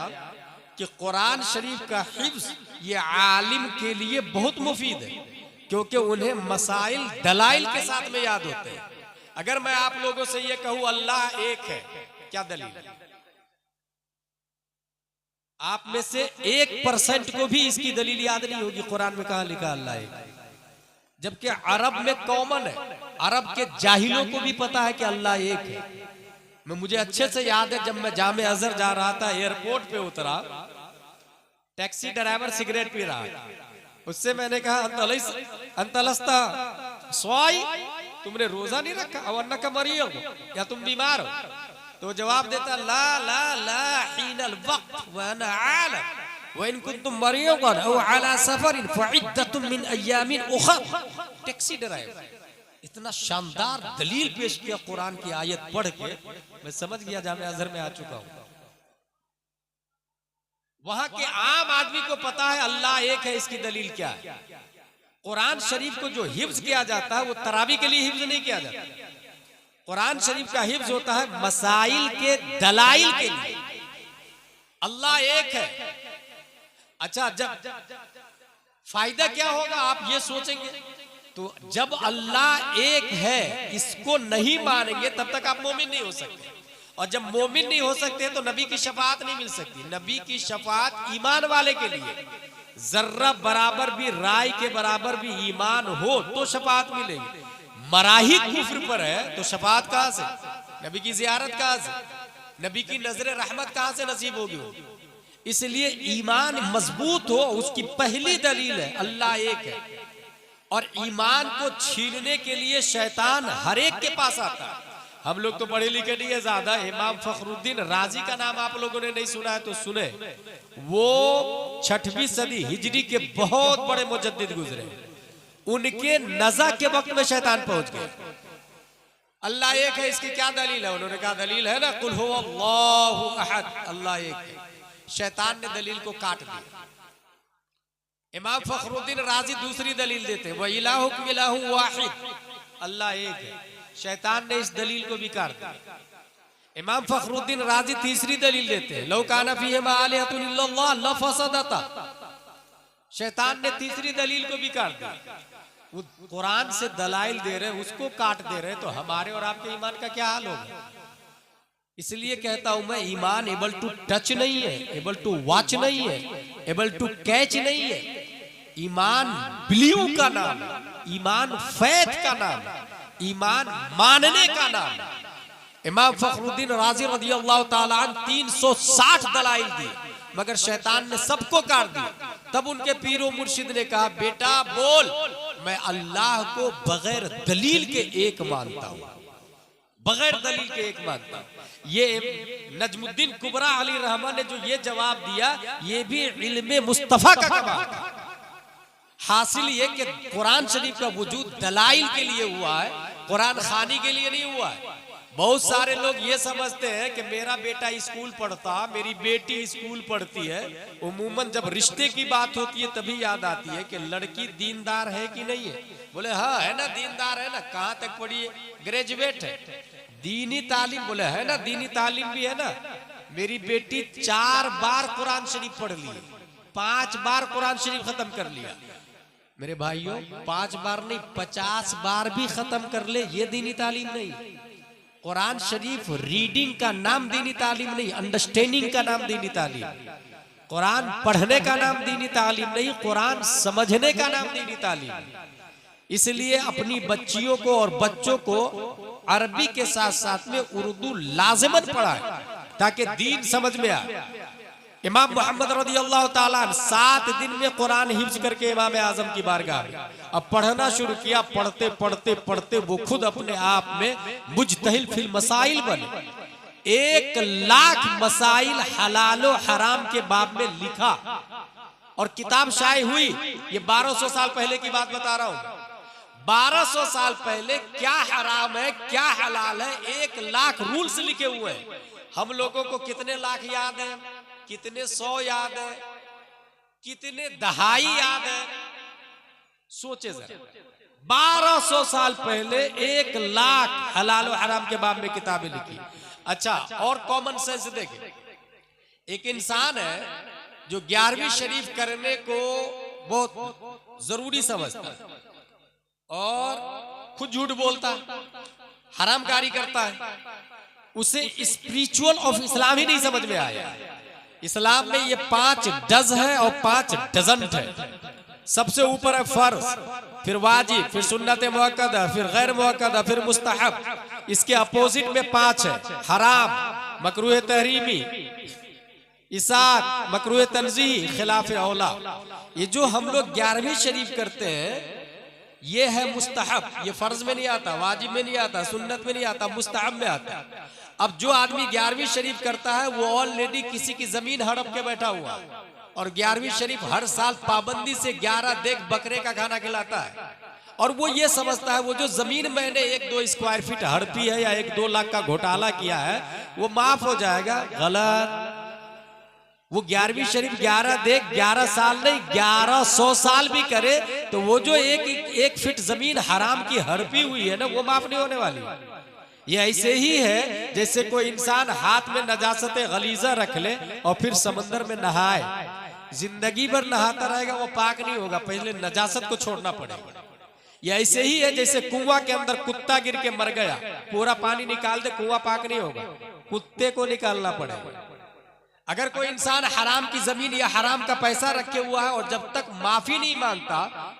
कि कुरान शरीफ का हिफ्ज ये आलिम के लिए बहुत मुफीद है, क्योंकि उन्हें मसाइल दलाइल के साथ में याद होते हैं। अगर मैं आप लोगों से यह कहूं अल्लाह एक है, क्या दलील? आप में से 1% को भी इसकी दलील याद नहीं होगी। कुरान में कहां लिखा अल्लाह एक? जबकि अरब में कॉमन है, अरब के जाहिलों को भी पता है कि अल्लाह एक है। मुझे अच्छे से याद है, जब मैं जामे अजहर जा रहा था, एयरपोर्ट पे उतरा, टैक्सी ड्राइवर सिगरेट पी रहा है। उससे मैंने कहा अंतलस्ता स्वाई, तुमने रोजा नहीं रखा? अवन्ना का मरियो या तुम बीमार हो? तो जवाब देता ला ला ला हीनल वक्त व अना आलम व इन कुंतुम मरियन औ अला सफरिन फइद्दतुम मिन अय्यामिन उखर। टैक्सी ड्राइवर इतना शानदार दलील पेश किया कुरान की आयत पढ़ के, मैं समझ गया जामे अजहर में आ चुका हूं। वहां के आम आदमी को पता है अल्लाह एक है। इसकी दलील क्या है? कुरान शरीफ को जो हिफ्ज किया जाता है वो तरावी के लिए हिफ्ज नहीं किया जाता। कुरान शरीफ का हिफ्ज होता है मसाइल के दलाइल के लिए। अल्लाह एक है। अच्छा, जब फायदा क्या होगा आप ये सोचेंगे? तो जब अल्लाह एक है इसको नहीं मानेंगे तब तक आप मोमिन नहीं हो सकते, और जब मोमिन नहीं हो सकते तो नबी की शफाअत नहीं मिल सकती। नबी की शफाअत ईमान वाले के लिए, जर्रा बराबर भी राय के बराबर भी ईमान हो तो शफाअत मिलेगी। मराही कुफ्र पर है तो शफाअत कहां से? नबी की जियारत कहां से? नबी की नजर रहमत कहां से नसीब होगी? इसलिए ईमान मजबूत हो उसकी पहली दलील है अल्लाह एक है। और ईमान को छीनने के लिए शैतान हर एक के पास आता है। हम लोग तो पढ़े लिखे नहीं है ज्यादा। इमाम फखरुद्दीन राजी का नाम आप लोगों ने नहीं सुना है तो सुने। वो 6वीं सदी हिजरी के बहुत बड़े मुजद्दिद गुजरे। उनके नज़ा के वक्त में शैतान पहुंच गए। अल्लाह एक है इसकी क्या दलील है? उन्होंने कहा दलील है ना कुल हुवल्लाहु अहद, अल्लाह एक है। शैतान ने दलील को काट दिया। इमाम फखरुद्दीन राजी दूसरी दलील देते, वह इलाहुकुम इलाहुन वाहिद, अल्लाह एक है। शैतान ने इस दलील को भी काट दिया। इमाम फखरुद्दीन राजी तीसरी दलील देते हैं, लौ काना फीहिमा आलिहतुन इल्लल्लाह लफसदता। शैतान ने तीसरी दलील को भी काट दिया। वो कुरान से दलाइल दे रहे उसको काट दे रहे, तो हमारे और आपके ईमान का क्या हाल होगा? इसलिए कहता हूं मैं, ईमान एबल टू टच नहीं है, एबल टू वॉच नहीं है, एबल टू कैच नहीं है। ईमान बिलीव का नाम, ईमान फैथ का नाम, ईमान मानने का नाम। इमाम फखरुद्दीन राजी रदियल्लाहु ताला अन्हु 360 दलाइल दी, मगर शैतान ने सबको काट दिया। तब उनके पीरो मुर्शिद ने कहा, बेटा बोल, मैं अल्लाह को बगैर दलील के एक मानता हूं, बगैर दलील के एक मानता हूं। ये नजमुद्दीन कुबरा अली रहमान ने जो ये जवाब दिया, ये भी इल्मे मुस्तफा का कमाल है। हासिल ये कि कुरान शरीफ का वजूद दलाइल के लिए हुआ है, कुरान खानी के लिए नहीं हुआ है। बहुत सारे लोग ये समझते हैं कि मेरा बेटा स्कूल पढ़ता, मेरी बेटी स्कूल पढ़ती है। उमूमन जब रिश्ते की बात होती है तभी याद आती है कि लड़की दीनदार है कि नहीं है। बोले हाँ है ना, दीनदार है ना। कहाँ तक पढ़ी है? ग्रेजुएट है। दीनी तालीम? बोले है ना, दीनी तालीम भी है ना। मेरी बेटी 4 बार कुरान शरीफ पढ़ ली, 5 बार कुरान शरीफ खत्म कर लिया। मेरे भाइयों, 5 बार नहीं 50 बार भी खत्म कर ले, ये दीनी तालीम नहीं। कुरान शरीफ रीडिंग का नाम दीनी तालीम नहीं, अंडरस्टैंडिंग का नाम दीनी तालीम। कुरान पढ़ने का नाम दीनी तालीम नहीं, कुरान समझने का नाम दीनी तालीम। इसलिए अपनी बच्चियों को और बच्चों को अरबी के साथ साथ में उर्दू लाजिमत पढ़ाए ताकि दीन समझ में आए। इमाम मोहम्मद रज़ी अल्लाह ताला 7 दिन में कुरान हिफ्ज करके इमाम आजम की बारगाह में अब पढ़ना शुरू किया। पढ़ते पढ़ते पढ़ते वो खुद अपने आप में मुजतहिल फिल मसाइल बने। 1 लाख मसाइल हलालो हराम के बाब में लिखा और किताब शाये हुई। ये 1200 साल पहले की बात बता रहा हूं। 1200 साल पहले क्या हराम है क्या हलाल है 1 लाख रूल्स लिखे हुए हैं। हम लोगों को कितने लाख याद है, कितने 100 याद है, कितने दहाई याद है, सोचे जरा। 1200 साल पहले 1 लाख हलाल और हराम के बाब में किताबें लिखी। अच्छा, और कॉमन सेंस देखें, एक इंसान है जो 11वीं शरीफ करने को बहुत जरूरी समझता है और खुद झूठ बोलता है, हरामकारी करता है, उसे स्पिरिचुअल ऑफ इस्लाम ही नहीं समझ में आया। इस्लाम में ये 5 डज है और 5 डजंट है। सबसे ऊपर है फर्ज, फिर वाजिब, फिर सुन्नत मुअक्कदा, फिर गैर मुअक्कदा, फिर मुस्तहब। इसके अपोजिट में 5 है, हराम, मकरूह तहरीमी, इसात, मकरूह तंज़ीही, खिलाफ औला। ये जो हम लोग 11वीं शरीफ करते हैं ये है मुस्तहब। ये फर्ज में नहीं आता, वाजिब में नहीं आता, सुन्नत में नहीं आता, मुस्तहब में आता। अब जो आदमी 11वीं शरीफ करता है वो ऑलरेडी किसी की जमीन हड़प के बैठा हुआ और 11वीं शरीफ हर साल पाबंदी से 11 देख बकरे का खाना खिलाता है और वो ये समझता है वो जो जमीन मैंने 1-2 स्क्वायर फीट हड़पी है या 1-2 लाख का घोटाला किया है वो माफ हो जाएगा। गलत। वो 11वीं शरीफ 11 देख 11 साल नहीं 1100 साल भी करे तो वो जो एक फीट जमीन हराम की हड़पी हुई है ना वो माफ नहीं होने वाली। ये ऐसे ही है जैसे कोई इंसान हाथ में नजासत गलीजा रख ले और फिर समंदर में नहाए, जिंदगी भर नहाता रहेगा वो पाक नहीं होगा, पहले नजासत को छोड़ना पड़ेगा। ये ऐसे ही है जैसे कुआं के अंदर कुत्ता गिर के मर गया, पूरा पानी निकाल दे कुआं पाक नहीं होगा, कुत्ते को निकालना पड़ेगा। अगर कोई इंसान हराम की जमीन या हराम का पैसा रखे हुआ है और जब तक माफी नहीं मांगता,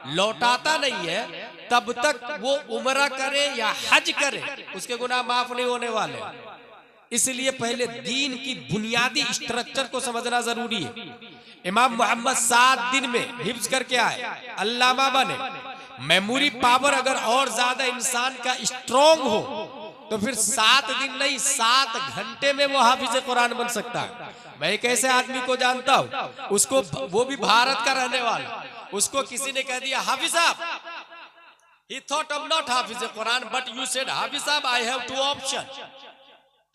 लौटाता नहीं है, तब तक वो उम्रा करे या हज करे उसके गुनाह माफ नहीं होने वाले। इसलिए पहले दीन की बुनियादी स्ट्रक्चर को समझना जरूरी है। इमाम मोहम्मद 7 दिन में हिफ्ज करके आए, अल्लामा बने। मेमोरी पावर अगर और ज्यादा इंसान का स्ट्रॉन्ग हो तो फिर 7 दिन नहीं 7 घंटे में वो हाफिज कुरान बन सकता है। मैं एक ऐसे आदमी को जानता हूँ, उसको वो भी भारत का रहने वाला, उसको किसी ने कह दिया हाफिज साहब, he thought I'm not Hafiz Quran but you said हाफिज साहब I have 2 options।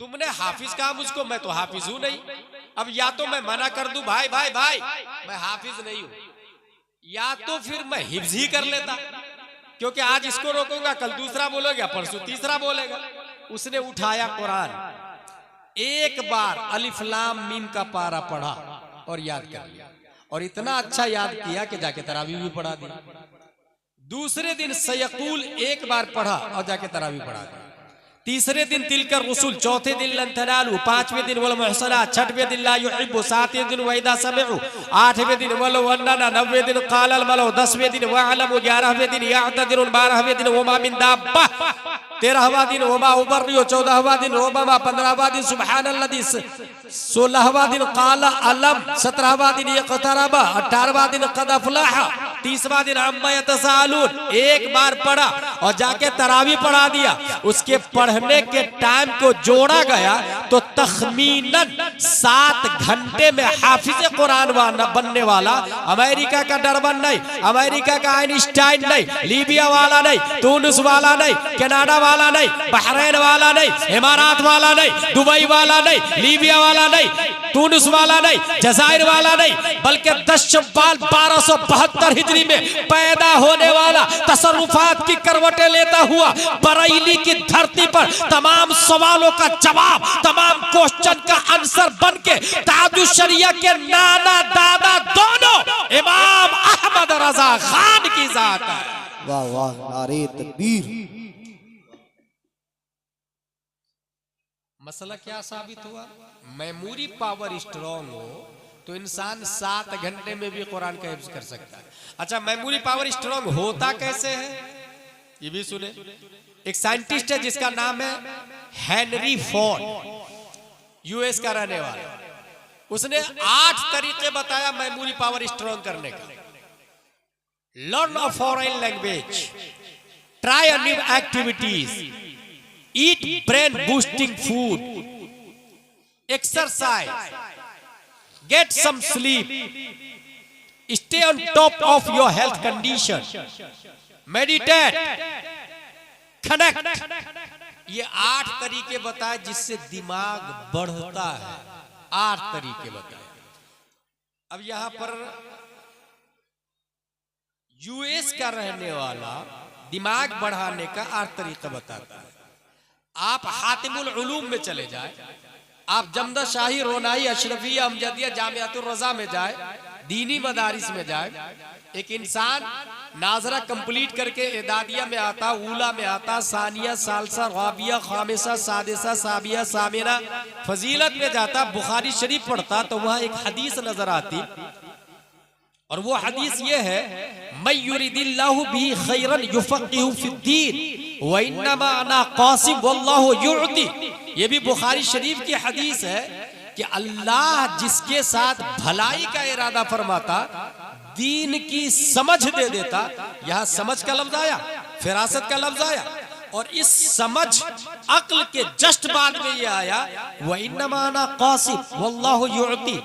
तुमने हाफिज कहा मुझको, मैं तो हाफिज हूं नहीं। अब या तो मैं मना कर दूं भाई भाई भाई मैं हाफिज नहीं हूं, या तो फिर मैं हिफ्ज ही कर लेता, क्योंकि आज इसको रोकूंगा कल दूसरा बोलेगा परसों तीसरा बोलेगा। उसने उठाया कुरान, एक बार अलिफ लाम मीम का पारा पढ़ा और याद कर लिया और इतना अच्छा याद किया कि जाके तरावी भी पढ़ा दी। दूसरे दिन सयकूल एक बार पढ़ा और जाके तरावी पढ़ा दी। तीसरे दिन तिलकर रसूल, चौथे दिन लन तनालू, 5वें दिन वल मुहसना, 6वें दिन ला युहिब्बु, 7वें दिन वइदा समिउ, 8वें दिन वल वन्ना, 9वें दिन कालल मलो, 10वें दिन वअलमु, 11वें दिन यातदिरुन, 12वें दिन वमा मिन दाब्बा, 13वां दिन वमा उबर्रियो, 14वां दिन रोबमा, 15वां दिन सुबहानल्लज़ी, 16वां दिन काला अलम, 17वां दिन यक़तरबा, 18वां दिन क़द अफ़लह, 30वां दिन अम्मा यतसालून। एक बार पढ़ा और जाके तरावी पढ़ा दिया। उसके पढ़ने के टाइम को जोड़ा गया तो तखमीनन 7 घंटे में हाफिज कुरान बनने वाला। अमेरिका का डरबन नहीं, अमेरिका का आइंस्टाइन नहीं, लीबिया वाला नहीं, तुनिस वाला नहीं, कनाडा वाला नहीं, बहरीन वाला नहीं, इमारात वाला नहीं, दुबई वाला नहीं, लीबिया वाला नहीं, तुनिस वाला नहीं, जज़ाइर वाला नहीं, बल्कि 10 शव्वाल 1272 हिजरी में पैदा होने वाला, तसर्रुफात की करवटें लेता हुआ बरेली की धरती पर तमाम सवालों का जवाब, तमाम क्वेश्चन का आंसर बन के ताजुश शरिया के नाना दादा दोनों इमाम अहमद रजा खान की जात है। वाह वाह, नारे तकबीर। मसला क्या साबित हुआ? मेमोरी पावर स्ट्रॉन्ग हो तो इंसान 7 घंटे में भी कुरान का हिफ्ज कर सकता है। अच्छा, मेमोरी पावर स्ट्रॉन्ग होता कैसे है ये भी सुने। एक साइंटिस्ट है जिसका नाम है हेनरी फोर्ड, यूएस का रहने वाला। उसने 8 तरीके बताया मेमोरी पावर स्ट्रॉन्ग करने का। Learn a foreign language, try a new activities, eat brain boosting food, exercise, get some sleep, stay on top of your health condition, meditate, connect। ये 8 तरीके बताए जिससे दिमाग बढ़ता है। 8 तरीके बताए। अब यहां पर यूएस का रहने वाला दिमाग बढ़ाने का 8 तरीका बताता है। आप हातिमुल उलूम में चले जाए, आप जमदा शाही रोनाई अशरफिया अमजदिया जामियातुर रजा में जाए, दीनी मदारिस में जाए, एक इंसान नाजरा कंप्लीट करके एदादिया में आता, ऊला में आता, सानिया, सालसा, राबिया, खामिसा, सादिसा, साबिया, सामिना, फजीलत में जाता, बुखारी शरीफ पढ़ता तो वहां एक हदीस नजर आती और वो हदीस ये है, मैं युरिदिल्लाहु बिही खैरन युफक्किहु फिद्दीन व इन्नमा अना कासिम वल्लाहु युअती। ये भी बुखारी शरीफ की हदीस है कि अल्लाह जिसके साथ भलाई का इरादा फरमाता दीन की समझ दे देता। यहां समझ का लफ्ज आया, फिरासत का लफ्ज आया और इस समझ अक्ल के जस्ट बाद में ये आया, व इन्नमा अना कासिम वल्लाहु युअती।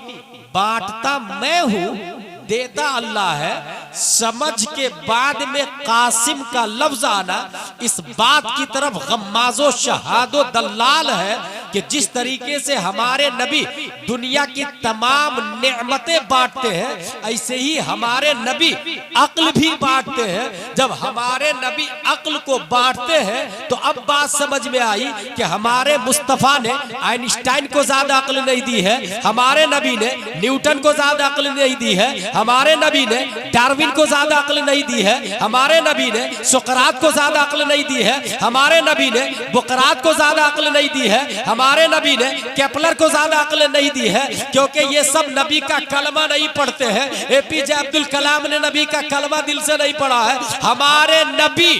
बांटता मैं हूं, देता अल्लाह है। समझ के बाद में कासिम का लफ्ज आना इस बात की तरफ गम्माजो शहादो दलाल है कि जिस तरीके से हमारे नबी दुनिया की तमाम नेमतें बांटते हैं, ऐसे ही हमारे नबी अक्ल भी बांटते हैं। जब हमारे नबी अक्ल को बांटते हैं तो अब बात समझ में आई कि हमारे मुस्तफा ने आइंस्टाइन को ज्यादा अक्ल नहीं दी है, हमारे नबी ने न्यूटन को ज्यादा अक्ल नहीं दी है, हमारे नबी ने डार्विन को ज्यादा अक्ल नहीं दी है, हमारे नबी ने सुकरात को ज्यादा अक्ल नहीं दी है, हमारे नबी ने बुकरात को ज्यादा अक्ल नहीं दी है, हमारे नबी ने केपलर को ज्यादा अक्ल नहीं दी है, क्योंकि ये सब नबी का कलमा नहीं पढ़ते हैं। एपीजे अब्दुल कलाम ने नबी का कलमा दिल से नहीं पढ़ा है। हमारे नबी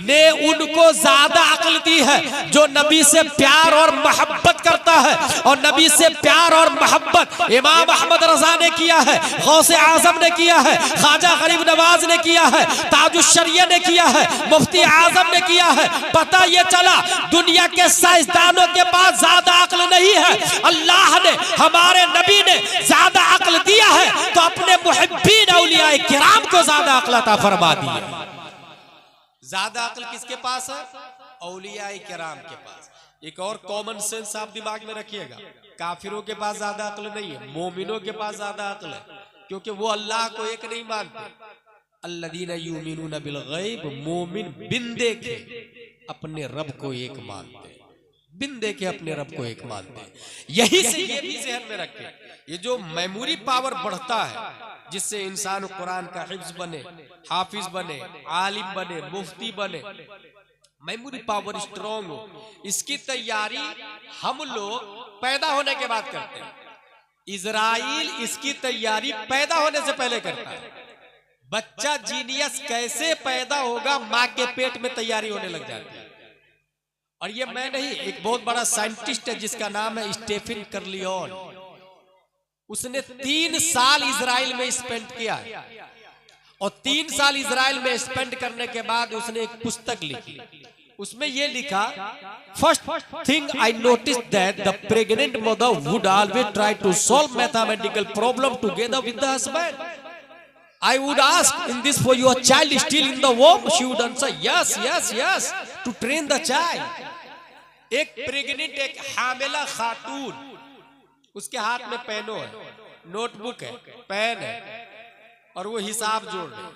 ने उनको ज्यादा अक्ल दी है जो नबी से प्यार और मोहब्बत करता है, और नबी से प्यार और मोहब्बत इमाम अहमद रजा ने किया है, गौसे आजम ने किया है, ख्वाजा गरीब नवाज ने किया है, ताजुश्शरिया ने किया है, मुफ्ती आजम ने किया है। पता ये चला दुनिया के साइंसदानों के पास ज्यादा अक्ल नहीं है, अल्लाह ने हमारे नबी ने ज्यादा अक्ल दिया है तो अपने मुहिब्बीन औलियाए किराम को ज्यादा अक्ल अता फरमा दी है। ज्यादा अक्ल किसके पास है? औलियाए किराम के पास। एक और कॉमन सेंस आप दिमाग में रखिएगा, काफिरों के पास ज्यादा अक्ल नहीं है, मोमिनों के पास ज्यादा अक्ल है, क्योंकि वो अल्लाह को एक नहीं मानते। अल्लज़ीना युमिनूना बिल गैब, मोमिन बिन देखे अपने रब को एक मानते, बिन देखे अपने रब को एक मानते। यही से ये भी ज़हन में रखें, ये जो मेमोरी पावर बढ़ता है जिससे इंसान कुरान का हिफ्ज बने, हाफिज बने, आलिम बने, मुफ्ती बने, मेमोरी पावर स्ट्रॉन्ग हो, इसकी तैयारी हम लोग पैदा होने के बाद करते हैं। इजराइल इसकी तैयारी पैदा होने से पहले करता है। बच्चा जीनियस कैसे पैदा होगा, मां के पेट में तैयारी होने लग जाती है। और ये मैं नहीं, एक बहुत बड़ा साइंटिस्ट है जिसका नाम है स्टेफन कर्लियोन, उसने 3 साल इजराइल में स्पेंड किया है, और 3 साल इजराइल में स्पेंड करने के बाद उसने एक पुस्तक लिखी। उसमें यह लिखा, first thing I notice that the pregnant mother would always try to solve mathematical problem together with the husband. I would ask, in this for your child is still in the womb? She would answer, yes, yes, yes, to train the child. एक प्रेग्नेंट, एक हामिला खातून, उसके हाथ में पेनो है, नोटबुक है, पेन है, और वो हिसाब जोड़ रहे,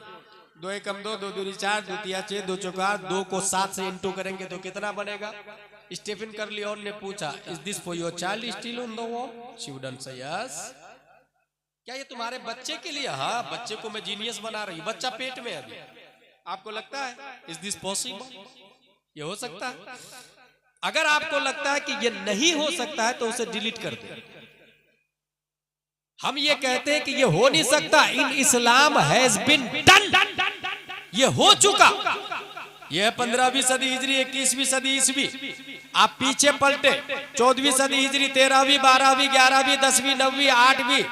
2 एकम 2, 2 दूनी 4, 2 तिया 6, 2 चौका 2 को 7 से इंटू करेंगे तो कितना बनेगा? स्टीफन कर्लियोन ने पूछा, is this for your child still in the womb? She would answer, yes. क्या ये तुम्हारे बच्चे के लिए? हाँ, बच्चे को मैं जीनियस बना रही हूँ, बच्चा पेट में अभी। आपको लगता है इज दिस पॉसिबल? ये हो सकता है? अगर आपको लगता है कि ये नहीं हो सकता है तो उसे डिलीट कर दो। हम ये कहते हैं कि ये हो नहीं सकता, इन इस्लाम हैज बीन डन, ये हो चुका। ये 15वीं सदी हिजरी, 21वीं सदी ईसवी, आप पीछे पलटे 14वीं सदी हिजरी, 13वीं 12वीं 11वीं 10वीं 9वीं 8वीं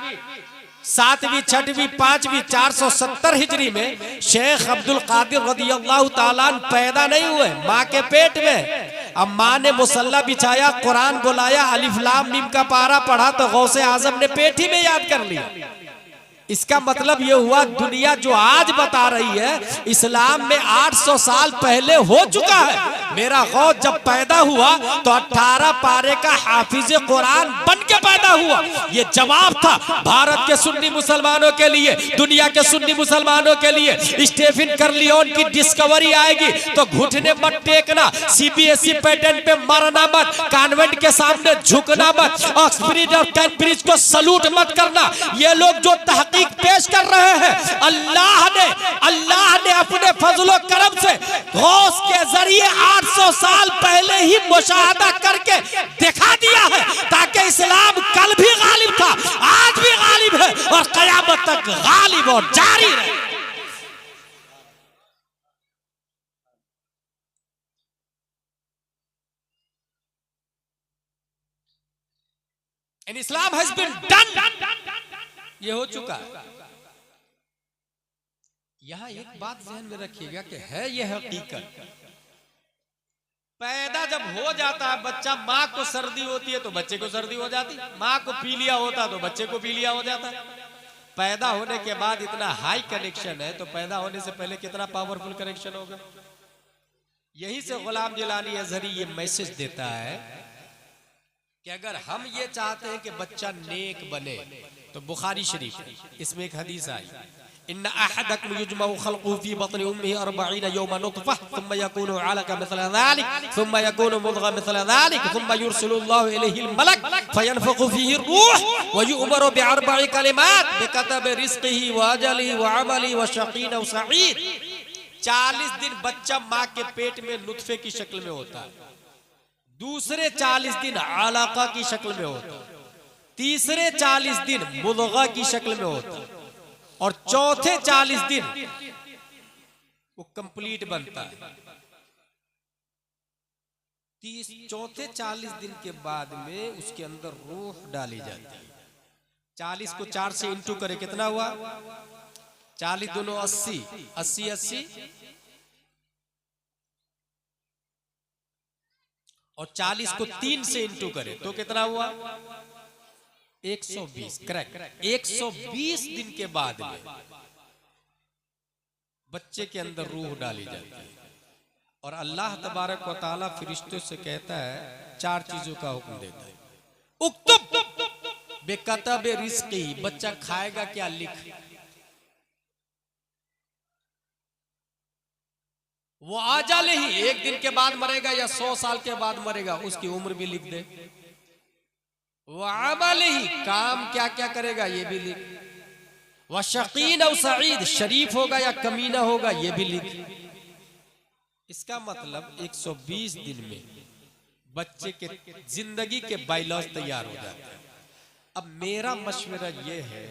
7वीं 6वीं 5वीं 470 हिजरी में शेख अब्दुल कादिर रदियल्लाहु ताला अन्हु पैदा नहीं हुए, माँ के पेट में। अब माँ ने मुसल्ला बिछाया, कुरान बुलाया, अलिफ लाम मीम का पारा पढ़ा तो गौसे आजम ने पेट ही में याद कर लिया। इसका मतलब ये हुआ दुनिया जो आज बता रही है इस्लाम में 800 साल पहले हो चुका है। मेरा गौस जब पैदा हुआ तो 18 पारे का हाफिज कुरान बन के पैदा हुआ। ये जवाब था भारत के सुन्नी मुसलमानों के लिए, दुनिया के सुन्नी मुसलमानों के लिए। स्टीफन कर्लियोन की डिस्कवरी आएगी तो घुटने मत टेकना, सीबीएसई पैटर्न पे मरना मत, कॉन्वेंट के सामने झुकना मत, ऑक्सफोर्ड और कैम्ब्रिज को सलूट मत करना। ये लोग जो तहकीक पेश कर रहे हैं, अल्लाह ने अपने फजलो करम से गौस के जरिए 800 साल पहले ही मुशाहदा करके दिखा दिया है, ताकि इस्लाम कल भी गालिब था, आज भी गालिब है और कयामत तक गालिब और जारी रहे। And Islam has been done, ये हो चुका है। यहां एक बात ध्यान में रखिएगा कि है यह हकीकत, पैदा जब हो जाता है बच्चा, माँ को सर्दी होती है तो बच्चे को सर्दी हो जाती, माँ को पीलिया होता तो बच्चे को पीलिया हो जाता। पैदा होने के बाद इतना हाई कनेक्शन है तो पैदा होने से पहले कितना पावरफुल कनेक्शन होगा। यही से गुलाम जिलानी अजहरी ये मैसेज देता है कि अगर हम ये चाहते हैं कि बच्चा नेक बने तो बुखारी शरीफ इसमें एक हदीस आई, इन्ना अहदकुम युजमउ खल्क़ुहु फी बत्नि उम्मिही 40 यौमन नुतफ़ा थुम्मा यकूनु अलक़ा मिस्ला ज़ालिक थुम्मा यकूनु मुद्ग़ा मिस्ला ज़ालिक थुम्मा युरसिलुल्लाहु इलैहिल मलक फयनफ़ख़ु फ़ीहि रूह व यु'मरु बिअरबइ कलिमात बिकतबि रिज़्क़िही व अजलिही व अमलिही व शक़ीन अव सईद। 40 दिन बच्चा माँ के पेट में नुतफ़े की शक्ल में होता है, दूसरे 40 दिन अलक़ा की शक्ल में होता है, तीसरे 40 दिन मुद्ग़ा की शक्ल में होता है और चौथे 40 दिन वो कंप्लीट बनता है। चौथे 40 दिन के बाद में उसके अंदर रूह डाली जाती है। 40 को 4 से इंटू करे कितना हुआ? 40 दोनों 80, 80 80 और 40 को 3 से इंटू करे तो कितना हुआ? 120। करेक्ट। 120 दिन के बाद में बच्चे के अंदर रूह डाली जाती है और अल्लाह तबारक व तआला फरिश्तों से कहता है, 4 चीजों का हुक्म देता है। उक्तुब बेकतब रिज़्क़ी, बच्चा खाएगा क्या लिख। वो आजाले ही 1 दिन के बाद मरेगा या 100 साल के बाद मरेगा, उसकी उम्र भी लिख दे। वो अमल ही, काम क्या क्या करेगा ये भी लिख। वह शकीन और सईद, शरीफ होगा या कमीना होगा ये भी लिख। इसका मतलब 120 दिन में बच्चे के जिंदगी के बायलॉज तैयार हो जाते हैं। अब मेरा मशवरा ये है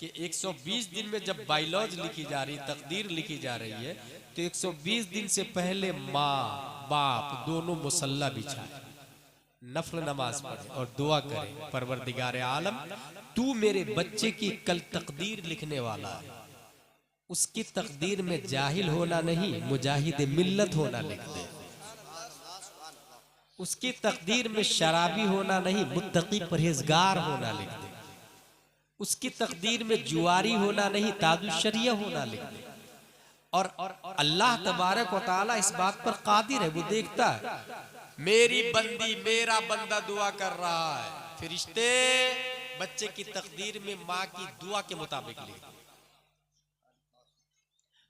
कि 120 दिन में जब बायलॉज लिखी जा रही, तकदीर लिखी जा रही है, तो 120 दिन से पहले माँ बाप दोनों मुसल्ला बिछाए, नफल नमाज पढ़े और दुआ करे, परवरदिगार आलम तू मेरे बच्चे की कल तकदीर लिखने वाला है, उसकी तकदीर में जाहिल होना नहीं, मुजाहिद मिल्लत होना लिख दे। उसकी तकदीर में शराबी होना नहीं, मुत्तकी परहेजगार होना लिख दे। उसकी तकदीर में जुआरी होना नहीं, ताजुशरिया होना लिख दे। और अल्लाह तबारक व तआला इस बात पर कादिर है, वो देखता है। मेरी बंदी, मेरा बंदा दुआ कर रहा है, फरिश्ते बच्चे की तकदीर में माँ की दुआ के मुताबिक लिख।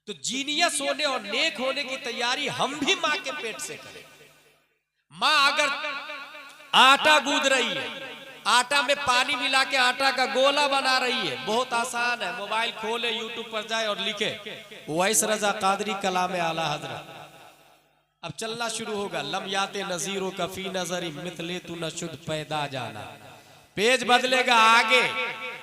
तो जीनियस होने और नेक होने की तैयारी हम भी माँ के पेट से करें। माँ अगर आटा गूंद रही है, आटा में पानी मिला के आटा का गोला बना रही है, बहुत आसान है, मोबाइल खोले, यूट्यूब पर जाए और लिखे वैस रजा कादरी कलाम आला हजरत, अब चलना शुरू होगा। लम याते नजीरों का फी नजरी मिथले तू न शुद्ध पैदा जाना। पेज बदलेगा आगे,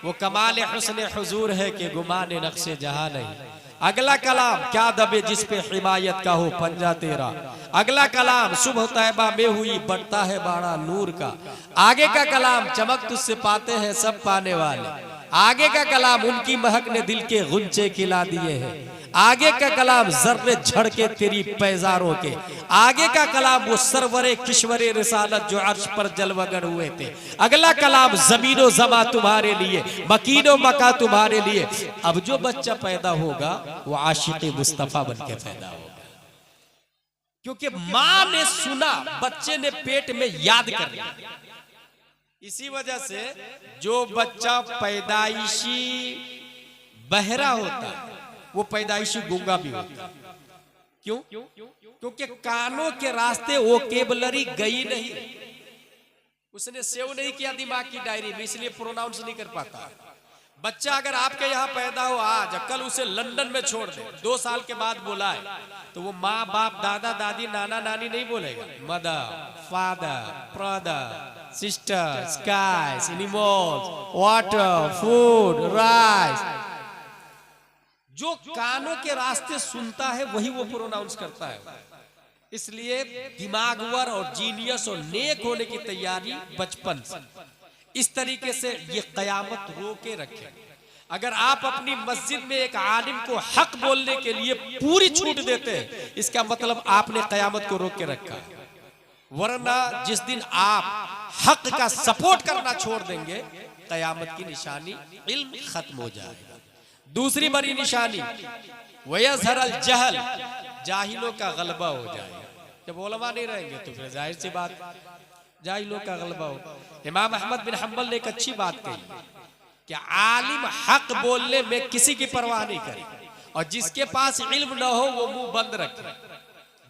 वो कमाल हुस्न हुजूर है कि गुमाने नक्शे जहां नहीं। अगला कलाम क्या दबे जिस पे हिमायत का हो पंजा तेरा। अगला कलाम सुबह तैबा में हुई बढ़ता है बाड़ा नूर का। आगे का कलाम चमक तुझसे पाते हैं सब पाने वाले। आगे का कलाम उनकी महक ने दिल के गुंचे खिला दिए हैं। आगे का कलाम जर्रे झड़के तेरी पैजारों के। आगे का कलाम वो सरवरे किश्वरे रिसालत जो अर्श पर जलवगर हुए थे। अगला कलाम जमीनो जमा तुम्हारे लिए, मकीनो मका तुम्हारे लिए। अब जो बच्चा पैदा होगा वो आशिक़े मुस्तफा बन के पैदा होगा, क्योंकि माँ ने सुना, बच्चे ने पेट में याद कर लिया। इसी वजह से जो बच्चा पैदाइशी बहरा होता है वो पैदाइशी गूंगा भी होता है। क्यों? क्योंकि कानों के रास्ते वोकेबलरी गई नहीं, उसने सेव नहीं किया दिमाग की डायरी में, इसलिए प्रोनाउंस नहीं कर पाता। बच्चा अगर आपके यहाँ पैदा हो आज, कल उसे लंदन में छोड़ दे, 2 साल के बाद बोला है तो वो माँ बाप दादा दादी नाना नानी नहीं बोलेगा। Mother, father, brother, sister, skies, animals, water, food, rice. जो कानों के रास्ते सुनता है वही वो प्रोनाउंस करता है। इसलिए दिमागवर और जीनियस और नेक होने की तैयारी बचपन से। इस तरीके से ये कयामत रोके रखे। अगर आप अपनी मस्जिद में एक आलिम को हक बोलने के लिए पूरी छूट देते हैं, इसका मतलब आपने कयामत को रोक के रखा है। वरना जिस दिन आप हक का सपोर्ट करना छोड़ देंगे, कयामत की निशानी इल्म खत्म हो जाएगा। दूसरी बड़ी निशानी वयज़हरल जहल, जाहिलों का गलबा हो जाएगा। जब उलमा नहीं रहेंगे तो फिर जाहिर सी बात जाहिलों का गलबा हो। इमाम अहमद बिन हंबल ने एक अच्छी बात कही कि आलिम हक बोलने में किसी की परवाह नहीं करे, और जिसके पास इल्म न हो वो मुंह बंद रखे,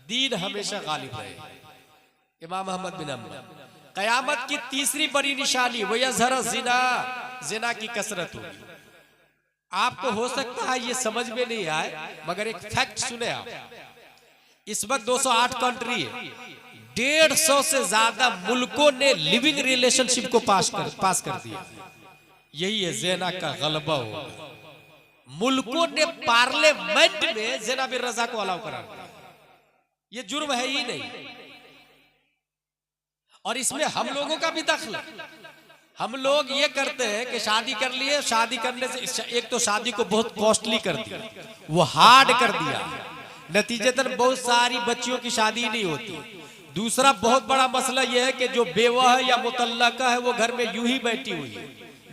दीन हमेशा गालिब रहे। इमाम अहमद बिन हंबल। कयामत की तीसरी बड़ी निशानी वयज़हर ज़िना, ज़िना की कसरत होगी। आपको हो सकता है ये समझ में नहीं आए, मगर एक फैक्ट सुने आप। इस वक्त 208 कंट्री है, 150 से ज्यादा मुल्कों ने लिविंग रिलेशनशिप को पास कर दिया। यही है ज़िना का गलबा होगा। मुल्कों ने पार्लियामेंट में ज़िना बिन रज़ा को अलाउ करा दिया। ये जुर्म है ही नहीं, और इसमें हम लोगों का भी दखल है। हम लोग ये करते हैं कि शादी कर लिए, शादी करने से एक तो शादी को बहुत कॉस्टली कर दिया, वो हार्ड कर दिया, नतीजतन बहुत सारी बच्चियों की शादी नहीं होती। दूसरा बहुत बड़ा मसला यह है कि जो बेवा है या मुतल्लका है वो घर में यूं ही बैठी हुई है,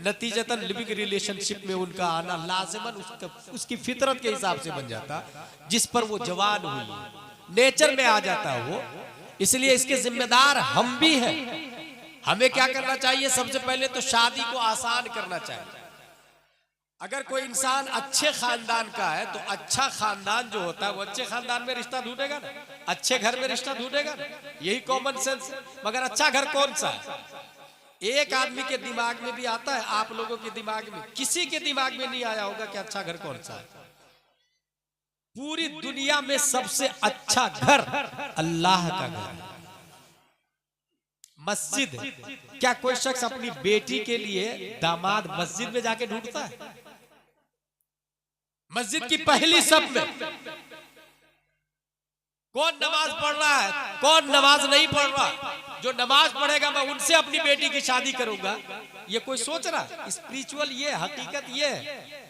नतीजतन लिविंग रिलेशनशिप में उनका आना लाजिमन उसकी फितरत के हिसाब से बन जाता, जिस पर वो जवान हुई, नेचर में आ जाता है वो। इसलिए इसके जिम्मेदार हम भी हैं। हमें क्या करना चाहिए? सबसे पहले तो शादी को आसान करना चाहिए। अगर कोई इंसान अच्छे खानदान का है तो अच्छा खानदान जो होता है वो अच्छे खानदान में रिश्ता ढूंढेगा ना, अच्छे घर में रिश्ता ढूंढेगा ना, यही कॉमन सेंस। मगर अच्छा घर कौन सा है? एक आदमी के दिमाग में भी आता है, आप लोगों के दिमाग में, किसी के दिमाग में नहीं आया होगा कि अच्छा घर कौन सा है। पूरी दुनिया में सबसे अच्छा घर अल्लाह का घर है, मस्जिद। क्या कोई शख्स अपनी बेटी के लिए दामाद मस्जिद में जाके ढूंढता है? मस्जिद की पहली सफ में कौन नमाज पढ़ रहा है, कौन नमाज नहीं पढ़ रहा? जो नमाज पढ़ेगा मैं उनसे अपनी बेटी की शादी करूंगा, ये कोई सोच रहा? स्पिरिचुअल ये हकीकत ये है।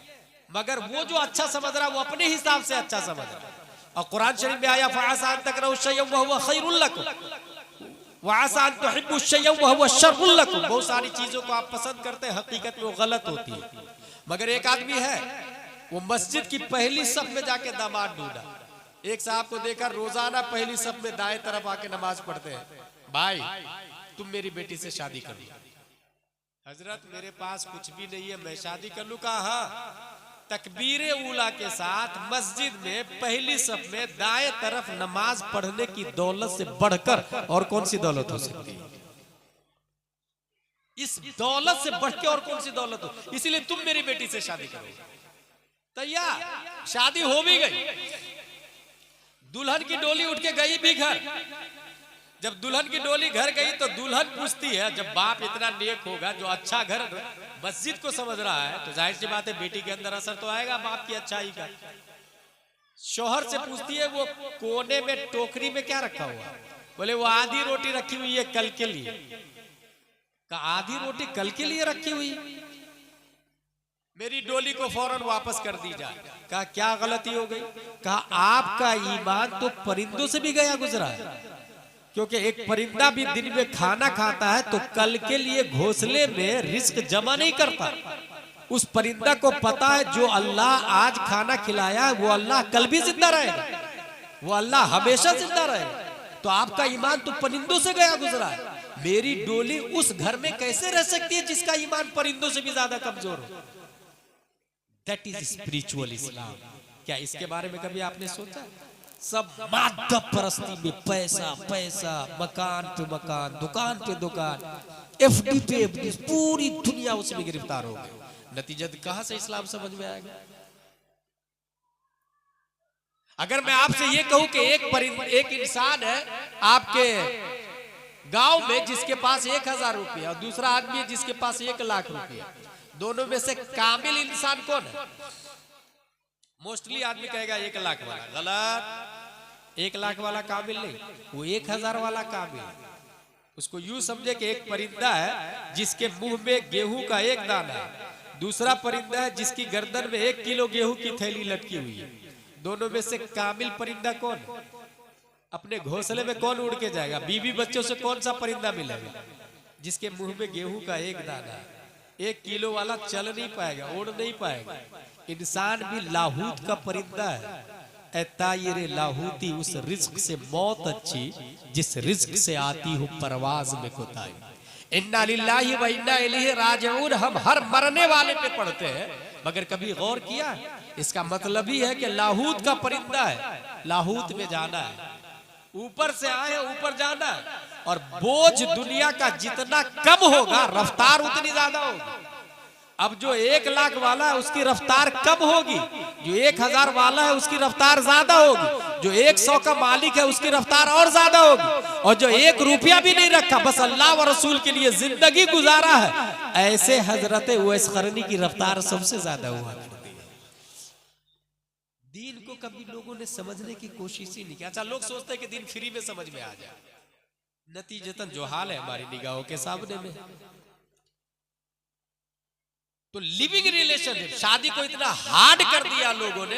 मगर वो जो अच्छा समझ रहा वो अपने हिसाब से अच्छा समझ रहा। और कुरान शरीफ में आया फ़असा तकरहु शयअन वहुव खैरुल लकुम वअसा तुहिब्बु शयअन वहुव शर्रुल लकुम। बहुत सारी चीजों को आप पसंद करते हैं, हकीकत में वो गलत होती है। मगर एक आदमी है वो मस्जिद की पहली सफ में जाके दामाद ढूंढा। एक साहब को देखा रोजाना पहली सफ में दाएं तरफ आके नमाज पढ़ते हैं, भाई तुम मेरी बेटी से शादी कर लो। हजरत मेरे पास कुछ भी नहीं है, मैं शादी कर लूं? कहा हाँ। तकबीरे उला के साथ मस्जिद में पहली सफ में दाएं तरफ नमाज पढ़ने की दौलत से बढ़कर और कौन सी दौलत हो सकती है? इस दौलत से बढ़ के और कौन सी दौलत हो? इसीलिए तुम मेरी बेटी से शादी करो। तैयार, शादी हो भी गई। दुल्हन की डोली उठ के गई भी घर। जब दुल्हन की डोली घर गई तो दुल्हन पूछती है, जब बाप इतना नेक होगा, जो अच्छा घर मस्जिद को समझ रहा है, तो जाहिर सी बात है बेटी के अंदर असर तो आएगा बाप की अच्छाई का। शौहर से पूछती है वो कोने में टोकरी में क्या रखा हुआ? बोले वो आधी रोटी रखी हुई है कल के लिए। कहा आधी रोटी कल के लिए रखी हुई, मेरी डोली को फौरन वापस कर दी जाए। कहा क्या गलती हो गई? कहा आपका ईमान तो परिंदों से भी गया गुजरा है, क्योंकि एक परिंदा भी दिन में खाना खाता है तो कल के लिए घोंसले में रिस्क जमा नहीं करता। उस परिंदा को पता है जो अल्लाह आज खाना खिलाया है वो अल्लाह कल भी जिंदा रहेगा, वो अल्लाह हमेशा जिंदा रहेगा। तो आपका ईमान तो परिंदों से गया गुजरा है। मेरी डोली उस घर में कैसे रह सकती है जिसका ईमान परिंदों से भी ज्यादा कमजोर हो? दैट इज स्पिरिचुअल इस्लाम। क्या इसके बारे में कभी आपने सोचा? सब मादा परस्ती में पैसा पैसा, मकान पे मकान, दुकान पे दुकान, एफडी पे एफडी, पूरी दुनिया उसमें गिरफ्तार हो गई। नतीजा कहां से इस्लाम समझ में आएगा? अगर मैं आपसे ये कहूं कि एक इंसान है आपके गांव में जिसके पास 1000 रुपया और दूसरा आदमी है जिसके पास 1 लाख रुपया, दोनों में से कामिल इंसान कौन है? मोस्टली आदमी कहेगा 1 लाख वाला। गलत। 1 लाख वाला कामिल नहीं, वो 1000 वाला कामिल। उसको यूं समझे कि एक परिंदा है जिसके मुंह में गेहूं का 1 दाना है, दूसरा परिंदा है जिसकी गर्दन में 1 किलो गेहूं की थैली लटकी हुई है। दोनों में से कामिल परिंदा कौन? अपने घोंसले में कौन उड़ के जाएगा? बीवी बच्चों से कौन सा परिंदा मिलेगा? जिसके मुंह में गेहूं का 1 दाना है। 1 किलो वाला चल नहीं पाएगा, उड़ नहीं पाएगा। इंसान भी लाहूत का परिंदा है। तायरे लाहूती, उस रिज्क से मौत अच्छी जिस रिज्क से आती हो परवाज में कोताही। इन्ना लिल्लाहि व इन्ना इलैहि राजिऊन हम हर मरने वाले पे पढ़ते हैं, मगर कभी गौर किया? इसका मतलब ही है कि लाहूत का परिंदा है, लाहूत में जाना है, ऊपर से आए ऊपर जाना है। और बोझ दुनिया का जितना कम होगा रफ्तार उतनी ज्यादा होगी। अब जो 1 लाख वाला है उसकी रफ्तार कम होगी, जो 1000 वाला है उसकी रफ्तार ज्यादा होगी, जो 100 का मालिक है उसकी रफ्तार और ज्यादा होगी, और जो 1 रुपया भी नहीं रखा बस अल्लाह व रसूल के लिए जिंदगी गुजारा है, ऐसे हजरत उवैस करनी की रफ्तार सबसे ज्यादा हुआ करती है। दीन को कभी लोगों ने समझने की कोशिश ही नहीं की। अच्छा, लोग सोचते हैं कि दीन फ्री में समझ में आ जाए, नतीजतन जो हाल है हमारी निगाहों के सामने में। तो लिविंग रिलेशनशिप, शादी को इतना हार्ड कर दिया लोगों ने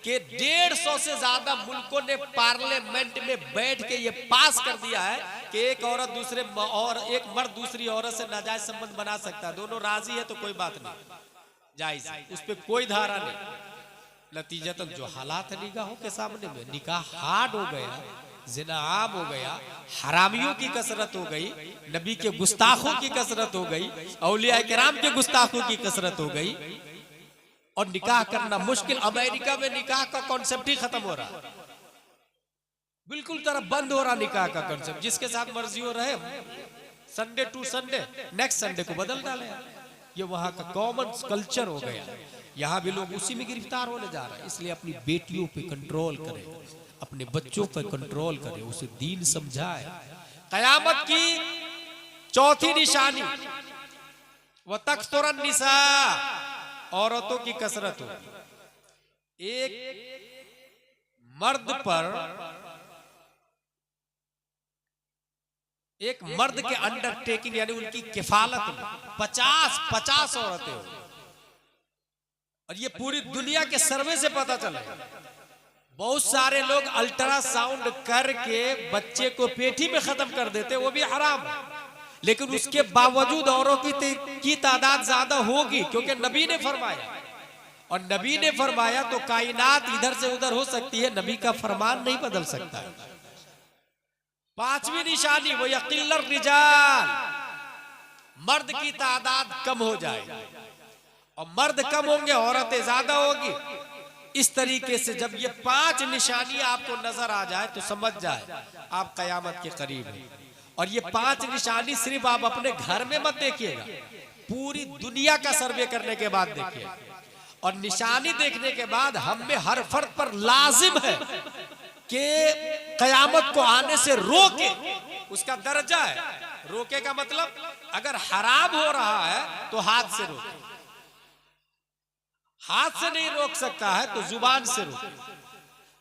कि 150 से ज्यादा मुल्कों ने पार्लियामेंट में बैठ के ये पास कर दिया है कि एक औरत दूसरे और एक मर्द दूसरी औरत से नाजायज संबंध बना सकता है। दोनों राजी है तो कोई बात नहीं, जायज, उस पर कोई धारा नहीं। नतीजतन जो हालात है निगाहों के सामने में, निकाह हार्ड हो गया, जिना आम हो गया, हरामियों की कसरत हो गई, नबी के गुस्ताखों की कसरत हो गई, औलिया किराम के गुस्ताखों की कसरत हो गई, और निकाह करना मुश्किल। अमेरिका में निकाह का कॉन्सेप्ट ही खत्म हो रहा, बिल्कुल तरफ बंद हो रहा निकाह का कॉन्सेप्ट। जिसके साथ मर्जी हो रहे, Sunday to Sunday, next Sunday को बदल डाले। ये वहां का कॉमन कल्चर हो गया। यहाँ भी लोग उसी में गिरफ्तार होने जा रहे हैं। इसलिए अपनी बेटियों पे कंट्रोल करें, अपने बच्चों पर कंट्रोल करें, उसे दीन समझाए। कयामत की चौथी निशानी व तख्तुरन निसा, औरतों की कसरत हो। एक मर्द पर, एक मर्द के अंडरटेकिंग यानी उनकी किफालत में 50 औरतें हो। और ये पूरी दुनिया के सर्वे से पता चला। बहुत सारे लोग अल्ट्रासाउंड करके बच्चे को पेटी में खत्म कर देते, वो भी हराम है। लेकिन उसके बावजूद औरों की तादाद ज्यादा होगी, क्योंकि नबी ने फरमाया, और नबी ने फरमाया तो कायनात इधर से उधर हो सकती है, नबी का फरमान नहीं बदल सकता। 5वीं निशानी वो यक़िल्लर रिजाल, मर्द की तादाद कम हो जाए, और मर्द कम होंगे औरतें ज्यादा होगी। इस तरीके से जब ये 5 निशानियां आपको नजर आ जाए तो समझ जाए आप कयामत के करीब हैं। और ये 5 निशानी सिर्फ आप अपने घर में मत देखिएगा, पूरी दुनिया का सर्वे करने के बाद देखिए। और निशानी देखने के बाद हम में हर फर्द पर लाजिम है कि कयामत को आने से रोके, उसका दर्जा है। रोके का मतलब अगर हराम हो रहा है तो हाथ से रोके, हाथ से नहीं रोक सकता है तो जुबान से रोके,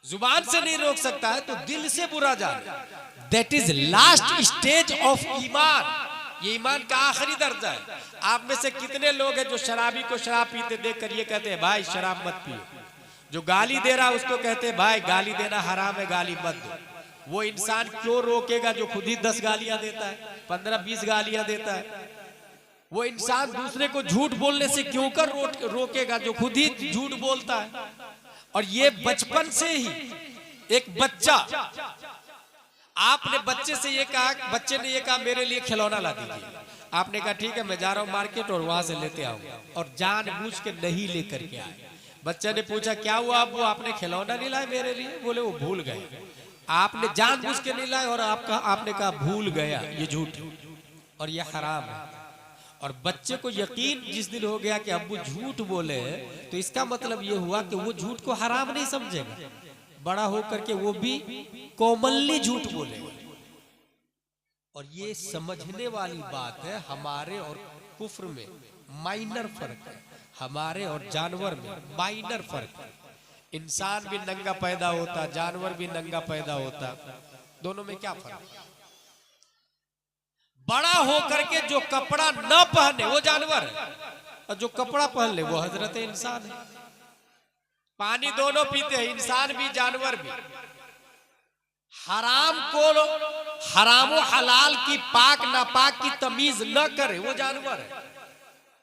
जुबान से नहीं रोक सकता है तो दिल से बुरा जाने। That is last stage of ईमान। ये ईमान का आखिरी दर्जा है। आप में से कितने लोग हैं जो शराबी को शराब पीते देखकर ये कहते हैं भाई शराब मत पियो, जो गाली दे रहा है उसको कहते हैं भाई गाली देना हराम है, गाली मत दो। वो इंसान क्यों रोकेगा जो खुद ही 10 गालियां देता है, 15-20 गालियां देता है? वो इंसान दूसरे को झूठ बोलने से क्यों कर रोकेगा जो खुद ही झूठ बोलता है? और ये बचपन से ही एक बच्चा, आपने बच्चे से ये कहा, बच्चे ने ये कहा मेरे लिए खिलौना ला दीजिए, आपने कहा ठीक है मैं जा रहा हूं मार्केट और वहां से लेते आऊंगा, और जानबूझ के नहीं लेकर के आए। बच्चे ने पूछा क्या हुआ अब, वो आपने खिलौना नहीं लाए मेरे लिए? बोले वो भूल गए। आपने जानबूझ के नहीं लाए और आपने कहा भूल गया, ये झूठ और ये हराम है। और बच्चे को यकीन जिस दिन हो गया कि अब्बू झूठ बोले तो इसका मतलब ये हुआ कि वो झूठ को हराम नहीं समझेगा, बड़ा होकर के वो भी कॉमनली झूठ बोलेगा। और ये समझने वाली बात है, हमारे और कुफ्र में माइनर फर्क है, हमारे और जानवर में माइनर फर्क है। इंसान भी नंगा पैदा होता, जानवर भी नंगा पैदा होता, दोनों में क्या फर्क? बड़ा होकर के जो कपड़ा न पहने वो जानवर है, और जो कपड़ा पहन ले वो हजरत इंसान है। पानी दोनों पीते हैं, इंसान भी जानवर भी। हराम को, हराम हलाल की पाक नापाक की तमीज न करे वो जानवर है,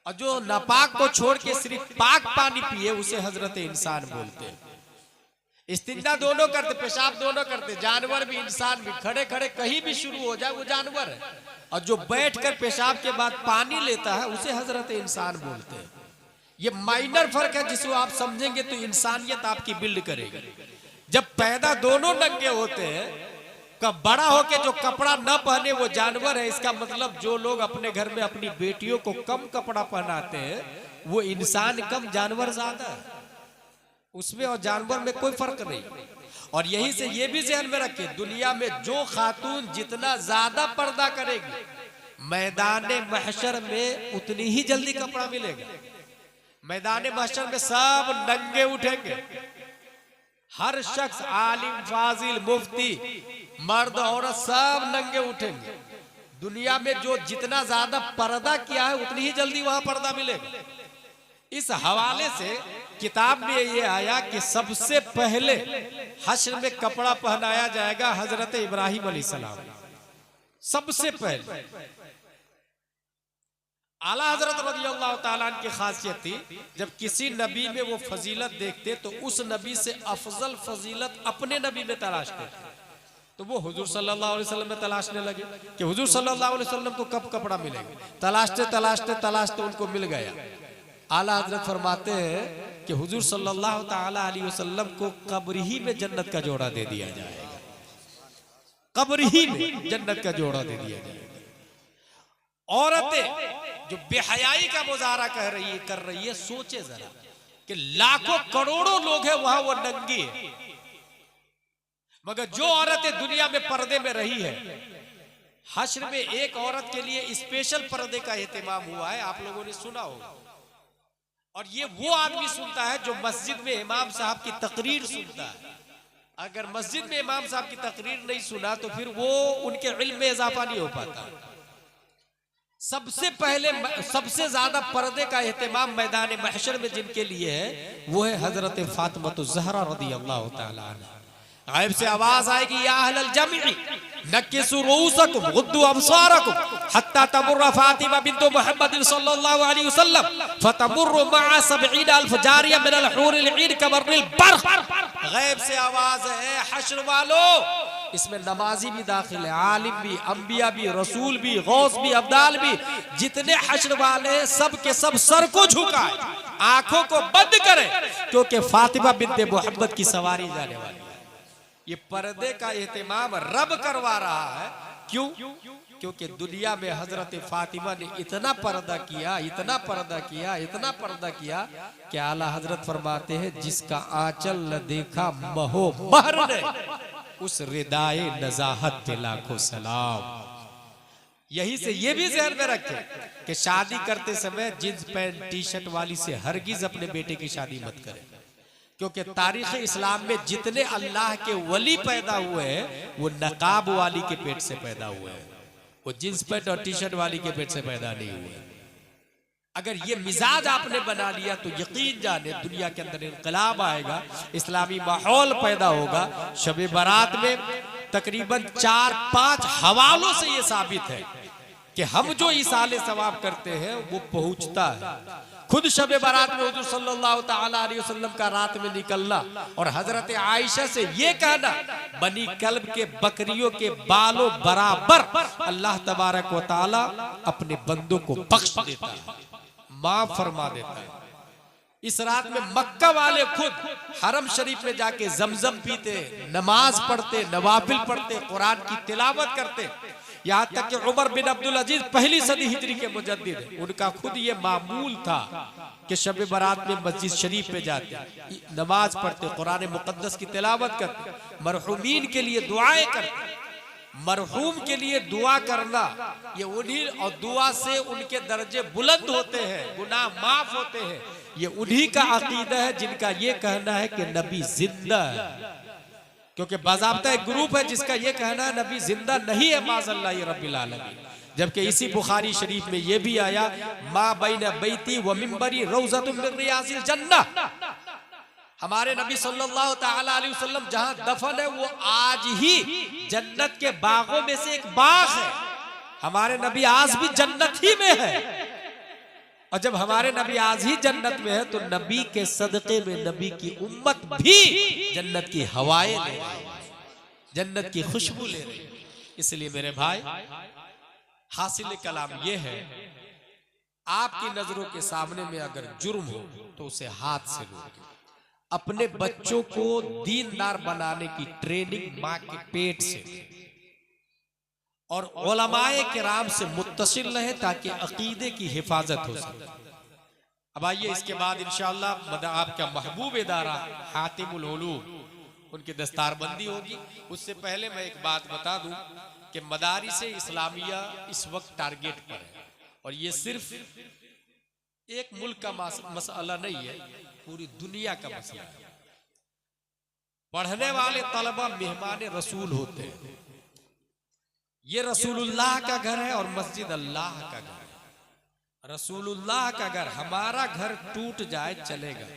और जो नापाक को छोड़ के सिर्फ पाक पानी पिए उसे हजरत इंसान बोलते हैं। इस्तिंजा दोनों करते, पेशाब दोनों करते, जानवर भी इंसान भी। खड़े खड़े कहीं भी शुरू हो जाए वो जानवर है, और जो बैठकर पेशाब के बाद पानी लेता है उसे हजरत इंसान बोलते हैं। ये माइनर फर्क है जिसको आप समझेंगे तो इंसानियत आपकी बिल्ड करेगी। जब पैदा दोनों नंगे होते हैं, कब बड़ा होके जो कपड़ा न पहने वो जानवर है, इसका मतलब जो लोग अपने घर में अपनी बेटियों को कम कपड़ा पहनाते हैं वो इंसान कम, जानवर ज्यादा है। उसमें और जानवर में कोई फर्क नहीं। और यहीं से ये भी ध्यान में रखिए, दुनिया में जो खातून जितना ज्यादा पर्दा करेगी, मैदान महशर में उतनी ही जल्दी कपड़ा मिलेगा। मैदान महशर में सब नंगे उठेंगे, हर शख्स, आलिम, फाजिल, मुफ्ती, मर्द औरत सब नंगे उठेंगे। दुनिया में जो जितना ज्यादा पर्दा किया है उतनी ही जल्दी वहां पर्दा मिलेगा। इस हवाले से किताब में ये आया कि सबसे पहले हश्र में कपड़ा पहनाया जाएगा हजरत इब्राहिम अलैहिस्सलाम, सबसे पहले। आला हजरत रज़ियल्लाहु ताला अन्हु की खासियत थी, जब किसी नबी में वो फजीलत देखते तो उस नबी से अफजल फजीलत अपने नबी में तलाशते, तो वो हुजूर सल्लल्लाहु अलैहि वसल्लम में तलाशने लगे कि हुजूर सल्लल्लाहु अलैहि वसल्लम को कब कपड़ा मिलेगा। तलाशते तलाशते तलाशते उनको मिल गया। आला हजरत फरमाते हैं कि हुजूर सल्लल्लाहु ताला अलैहि वसल्लम को कब्र ही में जन्नत का जोड़ा दे दिया जाएगा, कब्र ही में जन्नत का जोड़ा दे दिया जाएगा। औरतें जो बेहयाई का मुजाहरा कर रही है, सोचे जरा कि लाखों करोड़ों लोग हैं वहां, वो नंगी है, मगर जो औरतें दुनिया में पर्दे में रही है, हश्र में एक औरत के लिए स्पेशल पर्दे का एहतमाम हुआ है, आप लोगों ने सुना होगा। और ये वो आदमी सुनता है जो मस्जिद में इमाम साहब की तकरीर सुनता है। अगर मस्जिद में इमाम साहब की तकरीर नहीं सुना तो फिर वो उनके इल्म में इजाफा नहीं हो पाता। सबसे पहले सबसे ज्यादा पर्दे का एहतमाम मैदान महशर में जिनके लिए है वो है हजरत फातिमा ज़हरा रज़ियल्लाहु ताला अन्हा। गायब से आवाज आएगी, या अहलल जमी नक्किसू रूसकुम गुद्दू अबसारकुम हत्ता तमुर्र फातिमा बिन्त मुहम्मद सल्लल्लाहु अलैहि वसल्लम फतमुर्रु मअ 70,000 जारिया मिनल हूरिल ईन कबर्रिल बर्ख। गायब से आवाज है, हश्र वालों, इसमें नमाजी भी दाखिल है, आलिम भी, अंबिया भी, रसूल भी, गौस भी, अब्दाल भी, जितने हश्र वाले सब के सब सर को झुकाए, आंखों को बंद करें, क्योंकि फातिमा बिन्त मुहम्मद की सवारी जाने वाली है। ये पर्दे का एहतमाम रब करवा रहा है। क्यों? क्योंकि दुनिया में हजरत फातिमा ने इतना पर्दा किया, इतना पर्दा किया, इतना पर्दा किया कि आला हजरत फरमाते हैं जिसका आंचल न देखा महो महर ने, उस रिदाए नजाहत पे लाखों सलाम। यही से ये भी ध्यान में रखें कि शादी करते समय जींस पैंट टी शर्ट वाली से हरगिज अपने बेटे की शादी मत करें, क्योंकि तारीख इस्लाम में जितने अल्लाह के वली पैदा हुए हैं वो नकाब वाली के पेट से पैदा हुए हैं, वो जींस पैंट और टी शर्ट वाली के पेट से पैदा नहीं हुए। अगर ये मिजाज आपने बना लिया तो यकीन जाने दुनिया के अंदर इनकलाब आएगा, इस्लामी माहौल पैदा होगा। शब बारात में तकरीबन 4-5 हवालों से ये साबित है कि हम जो इसाले सवाब करते हैं वो पहुंचता है। खुद शब बारात में हुजूर सल्लल्लाहु ताला अलैहि वसल्लम का रात में निकलना और हजरत आयशा से ये कहना, बनी कल्ब के बकरियों के बालों बराबर अल्लाह तबारक व ताला अपने बंदों को बख्श देता है, माफ फरमा देता है। इस रात में मक्का वाले खुद हरम शरीफ में जाके जमजम पीते, नमाज पढ़ते, नवाफिल पढ़ते, कुरान की तिलावत करते। यहाँ तक कि उमर बिन अब्दुल अजीज पहली सदी हिजरी के मुजद्दिद, उनका खुद ये मामूल था कि शब बारात में मस्जिद शरीफ में जाते, नमाज पढ़ते, कुरान मुकद्दस की तिलावत करते, मरहूमीन के लिए दुआएं करते। मरहूम के लिए दुआ करना ये उन्हीं, और दुआ से उनके दर्जे बुलंद होते हैं, गुनाह माफ होते हैं। ये उन्हीं का अकीदा है जिनका ये कहना है कि नबी जिंदा है, क्योंकि बाज़ाब्ता एक ग्रुप है जिसका ये कहना है नबी जिंदा नहीं है, माज़ल्लाह रब्बिल आलमीन। जबकि इसी बुखारी शरीफ में ये भी आया, मा बैन बैती व मिंबरी रौज़तुम मिन रियाज़िल जन्नह। हमारे नबी सल्लल्लाहु ताला अलैहि वसल्लम जहां दफन है वो आज ही जन्नत के बागों में से एक बाग है। हमारे नबी आज भी जन्नत ही में है, और जब हमारे नबी आज ही जन्नत में है तो नबी के सदक़े में नबी की उम्मत भी जन्नत की हवाएं ले रही है, जन्नत की खुशबू ले रही है। इसलिए मेरे भाई, हासिल कलाम ये है, आपकी नजरों के सामने में अगर जुर्म हो तो उसे हाथ से रोकें। अपने बच्चों को दीनदार बनाने की ट्रेनिंग माँ के पेट से और उलमाए किराम से मुत्तसिल रहे ताकि अकीदे की हिफाजत हो सके। अब आइए इसके बाद इंशाअल्लाह आपका महबूब इदारा हातिमुल उलूम, उनकी दस्तारबंदी होगी। उससे पहले मैं एक बात बता दूं कि मदारिस इस्लामिया इस वक्त टारगेट पर है, और ये सिर्फ एक मुल्क का मसला नहीं है, पूरी दुनिया का मसला है। पढ़ने वाले तलबा मेहमान रसूल होते हैं। ये रसूलुल्लाह का घर है और मस्जिद अल्लाह का घर है। रसूलुल्लाह का घर, हमारा घर टूट जाए चलेगा,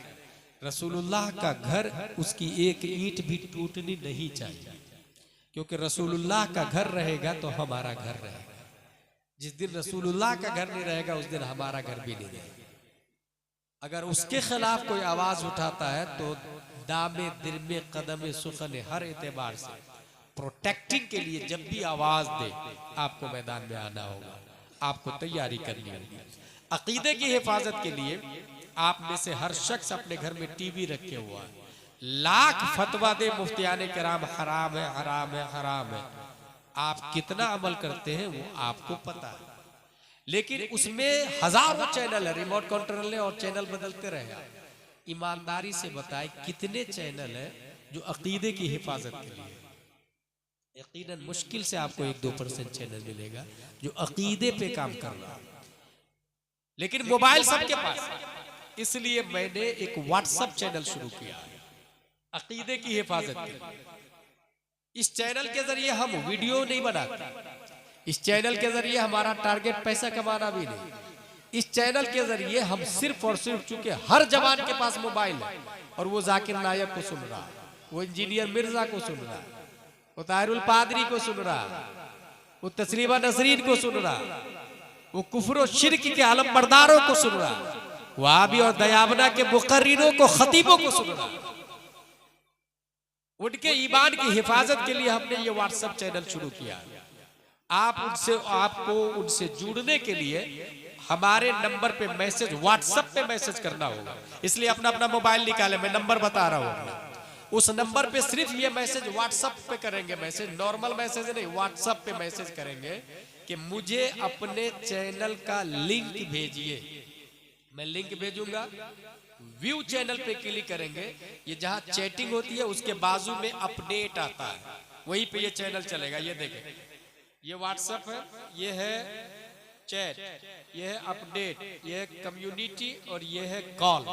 रसूलुल्लाह का घर उसकी एक ईंट भी टूटनी नहीं चाहिए, क्योंकि रसूलुल्लाह का घर रहेगा तो हमारा घर रहेगा। जिस दिन रसूलुल्लाह का घर नहीं रहेगा उस दिन हमारा घर भी नहीं रहेगा। अगर उसके खिलाफ कोई आवाज उठाता है तो दामे दिरमे कदमे सुखन, हर एतबार से प्रोटेक्टिंग के लिए जब भी आवाज दे आपको मैदान में आना होगा, आपको तैयारी करनी होगी। अकीदे की हिफाजत के लिए आप में से हर शख्स अपने घर में टीवी रखे हुआ है, लाख फतवा दे मुफ्तियाने किराम हराम है, हराम है, हराम है, आप कितना अमल करते हैं वो आपको पता है। लेकिन उसमें हजारों चैनल है, रिमोट कंट्रोल है और चैनल बदलते रहे। ईमानदारी से बताए कितने चैनल है जो अकीदे की हिफाजत के लिए? यकीनन मुश्किल से आपको 1-2% चैनल मिलेगा जो अकीदे पे काम कर रहा है। लेकिन मोबाइल सबके पास है, इसलिए मैंने एक व्हाट्सएप चैनल शुरू किया है अकीदे की हिफाजत के लिए। इस चैनल के जरिए हम वीडियो नहीं बनाते, इस चैनल के जरिए हमारा टारगेट पैसा कमाना भी नहीं। इस चैनल के जरिए हम सिर्फ और सिर्फ, चूंकि हर जवान के पास मोबाइल है और वो जाकिर नायक को सुन रहा है, वो इंजीनियर मिर्जा को सुन रहा है, वो ताहिरुल पादरी को सुन रहा है, वो तस्लीमा नसरीन को सुन रहा है, वो कुफ्र और शिर्क के आलम बरदारों को सुन रहा है, वहाबी और दयाबना के मुकर्रिरों को, खतीबों को सुन रहा है। उनके ईमान की हिफाजत के लिए हमने ये व्हाट्सएप चैनल शुरू किया है। आपको उनसे जुड़ने के लिए हमारे नंबर पे मैसेज, व्हाट्सएप पे मैसेज करना होगा। इसलिए अपना अपना मोबाइल निकाले, मैं नंबर बता रहा हूँ। उस नंबर पे सिर्फ ये मैसेज व्हाट्सएप पे करेंगे, मैसेज नॉर्मल मैसेज नहीं, व्हाट्सएप पे मैसेज करेंगे कि मुझे अपने चैनल का लिंक भेजिए। मैं लिंक भेजूंगा, व्यू चैनल पे क्लिक करेंगे, ये जहां चैटिंग होती है उसके बाजू में अपडेट आता है, वहीं पे ये चैनल चलेगा। ये देखें, ये व्हाट्सएप है, ये है चैट, ये है अपडेट, ये है कम्युनिटी और ये है कॉल।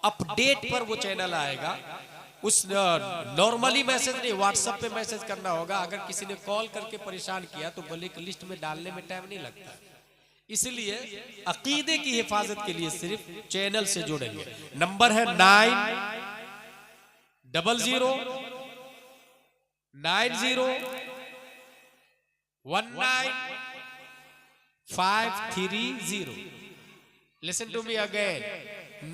अपडेट पर वो चैनल आएगा। उस नॉर्मली मैसेज नहीं, व्हाट्सएप पे मैसेज करना होगा। अगर किसी ने कॉल करके परेशान किया तो ब्लैक लिस्ट में डालने में टाइम नहीं लगता। इसलिए अकीदे की हिफाजत के लिए सिर्फ चैनल से जुड़ेंगे। नंबर है 90090195030। Listen to me again.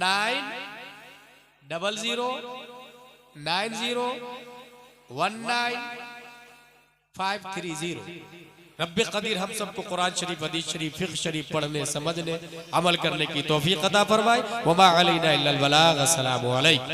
90090195030। रब्बे Qadeer हम सबको कुरान शरीफ, हदीस शरीफ, फिक़्ह शरीफ पढ़ने, समझने, अमल करने की तौफीक अता फरमाए। वमा अलैना इल्लल बलाग। अस्सलामु अलैकुम।